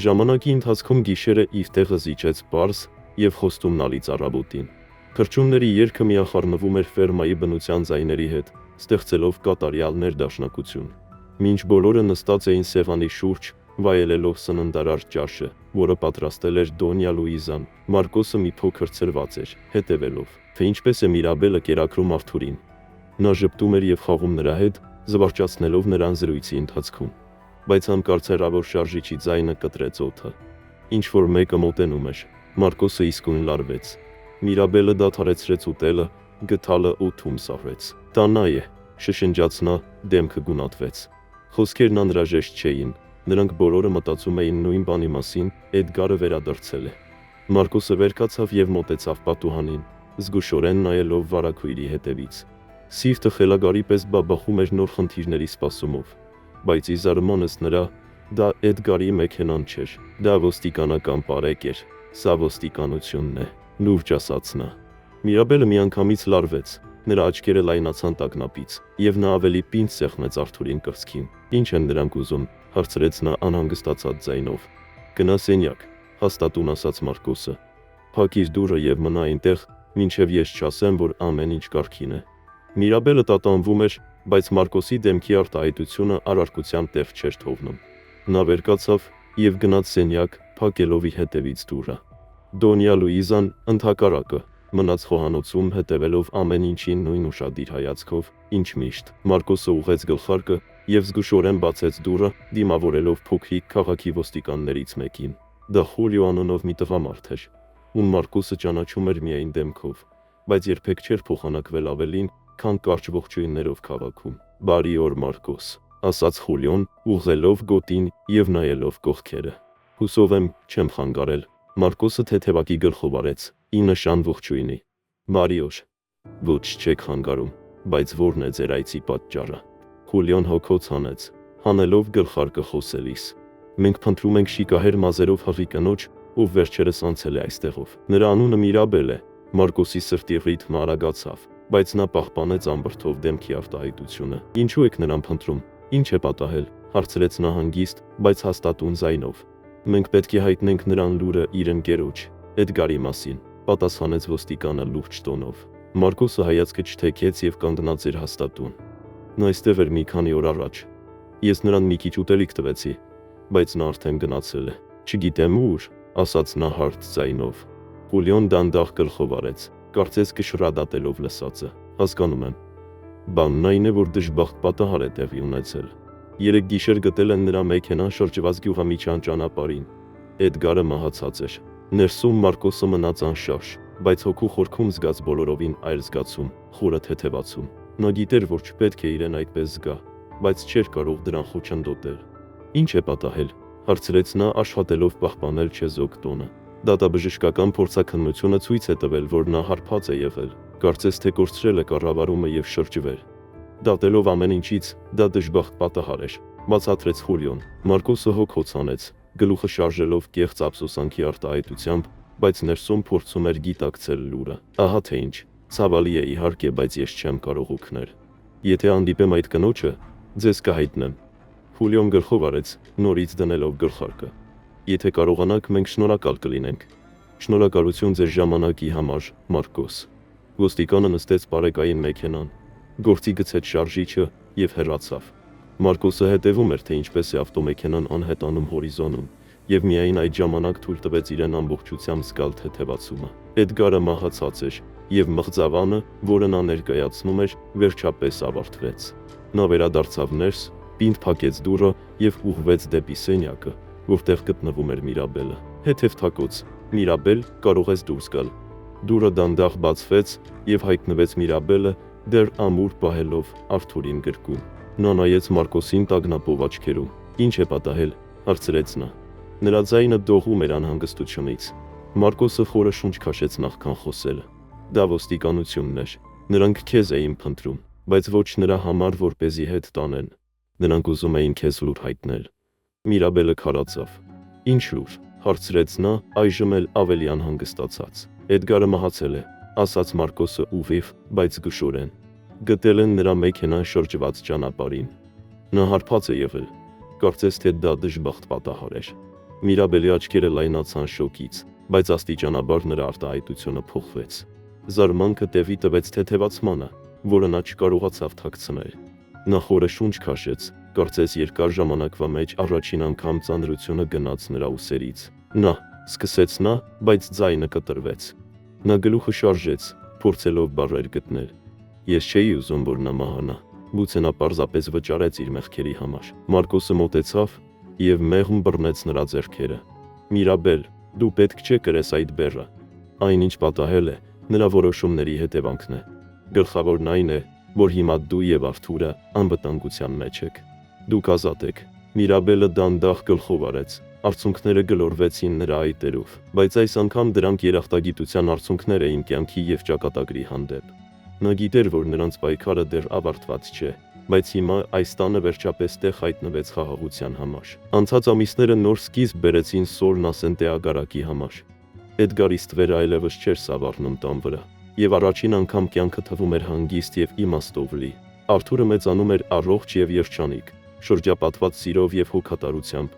Ժամանակի ընթացքում գիշերը իր տեղը զիջեց պարզ եւ խոստումնալի ծառաբոտին։ Թռչունների երգը միախառնվում էր ֆերմայի բնության ձայների հետ, ստեղծելով կատարյալ ներդաշնակություն։ Մինչ բոլորը նստած էին սեղանի շուրջ, վայելելով սննդարար ճաշը, որը պատրաստել էր Դոնյա Լուիզան, Մարկոսը մի փոքր ցրված էր, հետևելով, թե ինչպես է Միրաբելը կերակրում Արթուրին։ Նա ժպտում էր եւ խաղում նրա հետ, զվարճացնելով նրան զրույցի ընթացքում։ Բայց հանկարծերավոր շարժիչի ձայնը կտրեց օդը։ Ինչ որ մեկը մոտենում էր։ Մարկոսը իսկույն լարվեց։ Միրաբելը դադարեցրեց ուտելը, գդալը օդում սահվեց։ Դա նա է, շշնջաց նա, դեմքը գունատվեց։ Խոսքերն անհրաժեշտ չէին, նրանք բոլորը մտածում էին նույն բանի մասին, Էդգարը վերադարձել է։ Մարկոսը վեր կացավ եւ մոտեցավ պատուհանին, զգուշորեն նայելով վարագույրի հետևից։ Սիրտը խելագարի պես բաբախում էր նոր խնդիրների սպասումով, բայց ի զարմանս նրա, դա Էդգարի մեքենան չէր, դա ոստիկանական պարեկ էր, սա ոստիկանությունն է, լուրջ ասաց նա։ Միրաբելը միանգամից լարվեց, նրա աչքերը լայնացան տագնապից, եւ նա ավելի պինդ սեղմեց Արթուրին կրծքին։ Ինչ են նրանք ուզում, հարցրեց նա անհանգստացած ձայնով։ Գնա սենյակ, հաստատուն ասաց Մարկոսը։ Փակիր դուռը եւ մնա այնտեղ, մինչև ես չասեմ, որ ամեն ինչ կարգին է։ Միրաբելը տատանվում էր, բայց Մարկոսի դեմքի արտահայտությունը առարկությամբ տեղ չէր թողնում։ Նա վեր կացավ և գնաց սենյակ, փակելով իր հետևից դուռը։ Դոնյա Լուիզան, ընդհակառակը, մնաց խոհանոցում հետևելով ամեն ինչին նույն ուշադիր հայացքով, ինչ միշտ։ Մարկոսը ուղղեց գլխարկը և զգուշորեն բացեց դուռը, դիմավորելով փոքրիկ քաղաքի ոստիկաններից մեկին։ Դա Խուլիո անունով մի տղամարդ էր, ում Մարկոսը ճանաչում էր միայն դեմքով, բայց երբեք չէր փոխանակվել ավելին, քան կարճ ողջույններով քաղաքում։ «Բարի օր, Մարկոս», ասաց Խուլիոն, ուղղելով գոտին և նայելով կողքերը։ «Հուսով եմ, չեմ խանգարել»։ Մարկոսը թեթևակի գլխով արեց, ի նշան ողջույնի։ «Բարի օր»։ «Ոչ, չեք խանգարում, բայց ո՞րն է ձեր այցի պատճառը»։ Խուլիոն հոգոց հանեց, հանելով գլխարկը խոսելիս։ «Մենք փնտրում ենք շիկահեր մազերով հղի կնոջ, ով վերջերս անցել է այստեղով։ Նրա անունը Միրաբել է»։ Մարկոսի սրտի ռիթմը արագացավ, բայց նա պահպանեց ամբրտով դեմքի արտահայտությունը։ «Ինչու եք նրան փնտրում, ինչ է պատահել», հարցրեց նա հանգիստ, բայց հաստատուն ձայնով։ «Մենք պետք է հայտնենք նրան լուրը իր ընկերոջ, Էդգարի մասին», պատասխանեց ոստիկանը լուրջ տոնով։ Մարկոսը հայացքը չթեքեց և կանգնած էր հաստատուն։ «Նա այստեղ էր մի քանի օր առաջ։ Ես նրան մի քիչ ուտելիք տվեցի, բայց նա արդեն գնացել է։ Չգիտեմ ուր», ասաց նա հարթ ձայնով։ Խուլիոն դանդաղ գլխով արեց, կարծես կշռադատելով լսածը։ «Հասկանում եմ։ Բանն այն է, որ դժբախտ պատահար է տեղի ունեցել։ Երեկ գիշեր գտել են նրա մեքենան շրջված գյուղամիջյան ճանապարհին։ Էդգարը մահացած էր»։ Ներսում Մարկոսը մնաց անշարժ, բայց հոգու խորքում զգաց բոլորովին այլ զգացում, խորը թեթևացում։ Նա գիտեր, որ չպետք է իրեն այդպես զգա, բայց չէր կարող դրան խոչընդոտել։ «Ինչ է պատահել», հարցրեց նա, աշխատելով պահպանել չեզոք տոնը։ Դատաբժշկական փորձաքննությունը ցույց է տվել, որ նա հարբած է եղել, կարծես թե կորցրել է կառավարումը և շրջվել։ Դատելով ամեն ինչից, դա դժբախտ պատահար էր, բացատրեց Խուլիոն։ Մարկոսը հոգոց հանեց, գլուխը շարժելով կեղծ ափսոսանքի արտահայտությամբ, բայց ներսում փորձում էր գիտակցել լուրը։ «Ահա թե ինչ, ցավալի է իհարկե, բայց ես չեմ կարող օգնել։ Եթե հանդիպեմ այդ կնոջը, ձեզ կհայտնեմ»։ Խուլիոն գլխով արեց, նորից դնելով գլխարկը։ «Եթե կարողանաք, մենք շնորհակալ կլինենք»։ «Շնորհակալություն ձեր ժամանակի համար, Մարկոս»։ Ոստիկանը նստեց պարեկային մեքենան, գործի գցեց շարժիչը և հեռացավ։ Մարկոսը հետևում էր, թե ինչպես է ավտոմեքենան անհետանում հորիզոնում, և միայն այդ ժամանակ թույլ տվեց իրեն ամբողջությամբ զգալ թեթևացումը։ Էդգարը մահացած էր, և մղձավանը, որը նա ներկայացնում էր, վերջապես ավարտվեց։ Նա վերադարձավ ներս, պինդ փակեց դուռը և ուղղվեց դեպի սենյակը, որտեղ գտնվում էր Միրաբելը։ «Հետև թակոց, Միրաբել, կարող ես դուրս գալ»։ Դուռը դանդաղ բացվեց, և հայտնվեց Միրաբելը, դեռ ամուր պահելով Արթուրին գրկում։ Նա նայեց Մարկոսին տագնապով աչքերում։ «Ինչ է պատահել», հարցրեց նա։ Նրա ձայնը դողում էր անհանգստությունից։ Մարկոսը խորը շունչ քաշեց նախքան խոսելը։ «Դա ոստիկանությունն էր։ Նրանք քեզ էին փնտրում, բայց ոչ նրա համար, որպեսզի հետ տանեն։ Նրանք ուզում էին քեզ լուր հայտնել»։ Միրաբելը քարացավ։ «Ինչ լուր», հարցրեց նա, այժմ էլ ավելի անհանգստացած։ «Էդգարը մահացել է», ասաց Մարկոսը ուղիղ, բայց զգուշորեն։ «Գտել են նրա մեքենան շրջված ճանապարհին։ Նա հարբած է եղել, կարծես թե դա դժբախտ պատահար էր»։ Միրաբելի աչքերը լայնացան շոկից, բայց աստիճանաբար նրա արտահայտությունը փոխվեց։ Զարմանքը տեղի տվեց թեթևացմանը, որը նա չկարողացավ թաքցնել։ Նա խորը շունչ քաշեց, կարծես երկար ժամանակվա մեջ առաջին անգամ ծանրությունը գնաց նրա ուսերից։ «Նա», սկսեց նա, բայց ձայնը կտրվեց։ Նա գլուխը շարժեց, փորձելով բառեր գտնել։ «Ես չէի ուզում, որ նա մահանա։ Գուցե նա պարզապես վճարեց իր մեղքերի համար»։ Մարկոսը մոտեցավ և մեղմ բռնեց նրա ձեռքերը։ «Միրաբել, դու պետք չէ կրես այդ բեռը։ Այն, ինչ պատահել է, նրա որոշումների հետևանքն է։ Գլխավորն այն է, որ հիմա դու և Արթուրը անվտանգության մեջ եք։ Դուք ազատ եք»։ Միրաբելը դանդաղ գլխով արեց, արցունքները գլորվեցին նրա այտերով, բայց այս անգամ դրանք երախտագիտության արցունքներ էին կյանքի և ճակատագրի հանդեպ։ Նա գիտեր, որ նրանց պայքարը դեռ ավարտված չէ, բայց հիմա այս տանը վերջապես տեղ հայտնվեց խաղաղության համար։ Անցած ամիսները նոր սկիզբ բերեցին Սորն Ասենտե ագարակի համար։ Էդգարի ստվերը այլևս չէր սավառնում տան վրա, և առաջին անգամ կյանքը թվում էր հանգիստ և իմաստով լի։ Արթուրը մեծանում էր առողջ և երջանիկ, շրջապատված սիրով և հոգատարությամբ,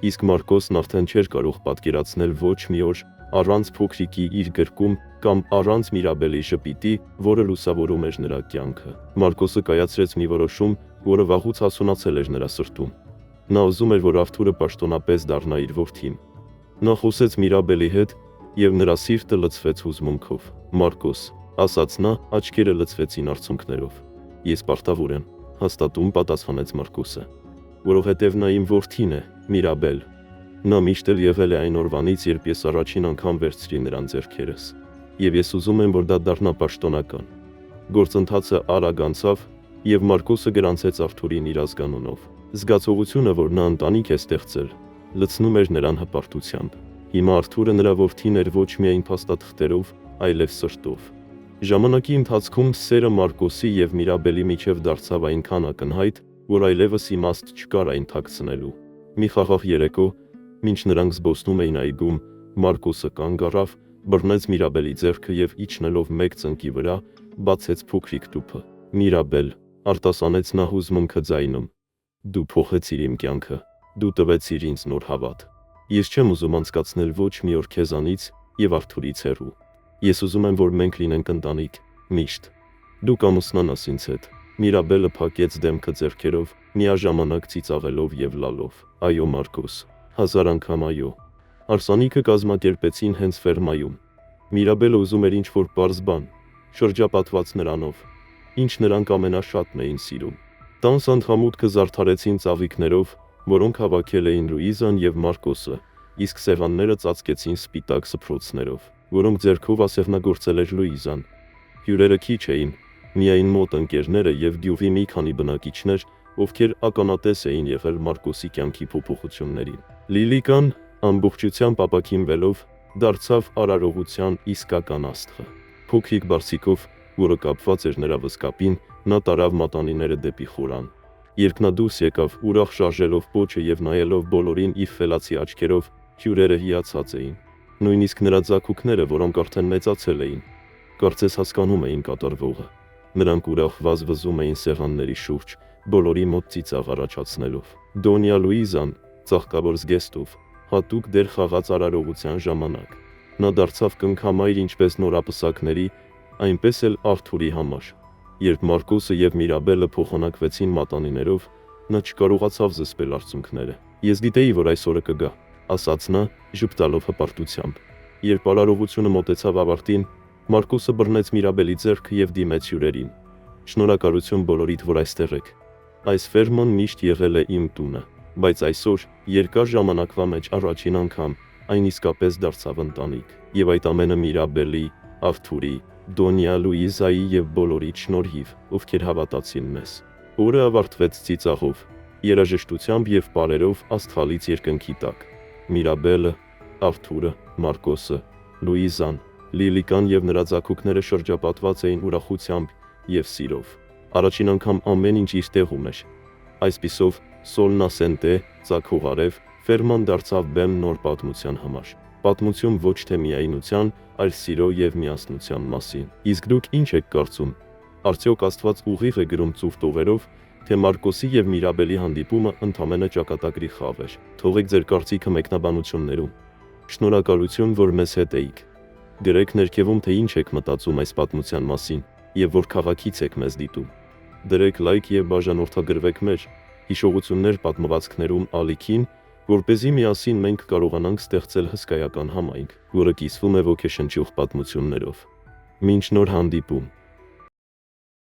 իսկ Մարկոսն արդեն չէր կարող պատկերացնել ոչ մի օր առանց փոքրիկի իր գրկում կամ առանց Միրաբելի ժպիտի, որը լուսավորում էր նրա կյանքը։ Մարկոսը կայացրեց մի որոշում, որը վաղուց հասունացել էր նրա սրտում։ Նա ուզում էր, որ Արթուրը պաշտոնապես դառնա իր որդին։ Նա խոսեց Միրաբելի հետ, եւ նրա սիրտը լցվեց հուզմունքով։ Մարկոս, ասաց նա, աչքերը լցվեցին արցունքներով։ Ես պարտավոր եմ, հաստատում պատասխանեց Մարկոսը, որովհետև նա իմ որդին է, Միրաբել։ Նա միշտ էլ եղել է այն օրվանից, երբ ես առաջին անգամ վերցրի նրան ձեռքերս, եւ ես ուզում եմ, որ դա դառնա պաշտոնական։ Գործընթացը արագ անցավ, եւ Մարկոսը գրանցեց Արթուրին իր ազգանունով։ Զգացողությունը, որ նա ընտանիք է ստեղծել, լցնում էր նրան հպարտությամբ։ Հիմա Արթուրը նրա որդին էր ոչ միայն փաստաթղթերով, այլև սրտով։ Ժամանակի ընթացքում սերը Մարկոսի եւ Միրաբելի միջև դարձավ այնքան ակնհայտ, որ այլևս իմաստ չկար այն թաքցնելու։ Մի խաղաղ երեկո, մինչ նրանք զբոսնում էին այգում, Մարկոսը կանգ առավ, բռնեց Միրաբելի ձեռքը եւ իջնելով մեկ ծնկի վրա, բացեց փոքրիկ տուփը։ Միրաբել, արտասանեց նա հուզմունքը ձայնում, դու փոխեցիր իմ կյանքը, դու տվեցիր ինձ նոր հավատ։ Ես չեմ ուզում անցկացնել ոչ մի օր քեզանից եւ Արթուրից հեռու։ Ես ուզում եմ, որ մենք լինենք ընտանիք, միշտ։ Դու կամուսնանաս ինձ հետ։ Միրաբելը փակեց դեմքը ձեռքերով, միաժամանակ ծիծաղելով եւ լալով։ Այո, Մարկոս, 1000 անգամ այո։ Արսանիքը կազմակերպեցին հենց ֆերմայում։ Միրաբելը ուզում էր ինչ-որ պարզ բան, շրջապատված նրանով, ինչ նրանք ամենաշատն էին սիրում։ Տան սանդղամուտքը զարդարեցին ծաղիկներով, որոնք հավաքել էին Լուիզան եւ Մարկոսը, իսկ սեղանները ծածկեցին սպիտակ սփռոցներով, որոնք ձեռքով ասեղնագործել էր Լուիզան։ Հյուրերը քիչ էին, միայն մոտ ընկերները եւ գյուղի մի քանի բնակիչներ, ովքեր ականատես էին եղել Մարկոսի կյանքի փոփոխություններին։ Լիլիկան, ամբողջությամբ ապակինվելով, դարձավ արարողության իսկական աստղը։ Փոքրիկ բարձիկով, որը կապված էր նրա վսկապին, նա տարավ մատանիները դեպի խորան։ Երբ նա դուրս եկավ, ուրախ շարժելով պոչը եւ նայելով բոլորին իր ֆելացի աչքերով, հյուրերը հիացած էին։ Նույնիսկ նրա ձագուկները, որոնք արդեն մեծացել էին, կարծես հասկանում էին կատարվողը։ Նրանք ուրախ վազվզում էին սեղանների շուրջ, բոլորի մոտ ծիծաղ առաջացնելով։ Դոնյա Լուիզան, ծաղկավոր զգեստով, հատուկ դեր խաղաց արարողության ժամանակ։ Նա դարձավ կնքամայր ինչպես նորապսակների, այնպես էլ Արթուրի համար։ Երբ Մարկոսը եւ Միրաբելը փոխանակվեցին մատանիներով, նա չկարողացավ զսպել արցունքները։ Ես գիտեի, որ այսօրը կգա, ասաց նա, ժպտալով հպարտությամբ։ Երբ արարողությունը մոտեցավ ավարտին, Մարկոսը բռնեց Միրաբելի ձեռքը եւ դիմեց հյուրերին։ Շնորհակալություն բոլորիդ, որ այստեղ եք։ Այս ֆերման միշտ եղել է իմ տունը, բայց այսօր, երկար ժամանակվա մեջ առաջին անգամ, այն իսկապես դարձավ ընտանիք։ Եվ այդ ամենը Միրաբելի, Արթուրի, Դոնյա Լուիզայի եւ բոլորիդ շնորհիվ, ովքեր հավատացին մեզ։ Օրը ավարտվեց ծիծաղով, երաժշտությամբ եւ պարերով աստղալից երկնքի տակ։ Միրաբելը, Արթուրը, Մարկոսը, Լուիզան, Լիլիկան եւ նրա ձագուկները շրջապատված էին ուրախությամբ եւ սիրով։ Առաջին անգամ ամեն ինչ իր տեղում էր։ Այսպիսով, Սոլնասենտե, Ծագուղարև, ֆերման դարձավ բեմ նոր պատմության համար։ Պատմություն ոչ թե միայնության, այլ սիրո եւ միասնության մասին։ Իսկ դուք ինչ եք կարծում։ Արդյոք Աստված ուղիղ է գրում ծուռ տողերով, թե Մարկոսի եւ Միրաբելի հանդիպումը ընդամենը ճակատագրի խաղ էր։ Թողեք ձեր կարծիքը մեկնաբանություններում։ Շնորհակալություն, որ մեզ հետ էիք։ Գրեք ներքևում, թե ինչ եք մտածում այս պատմության մասին եւ որ քաղաքից եք մեզ դիտում։ Դրեք լայք եւ բաժանորդագրվեք մեր հիշողություններ պատմվածքներում ալիքին, որպեսզի միասին մենք կարողանանք ստեղծել հսկայական համայնք, որը կիսվում է ոգեշնչող պատմություններով։ Մինչ նոր հանդիպում։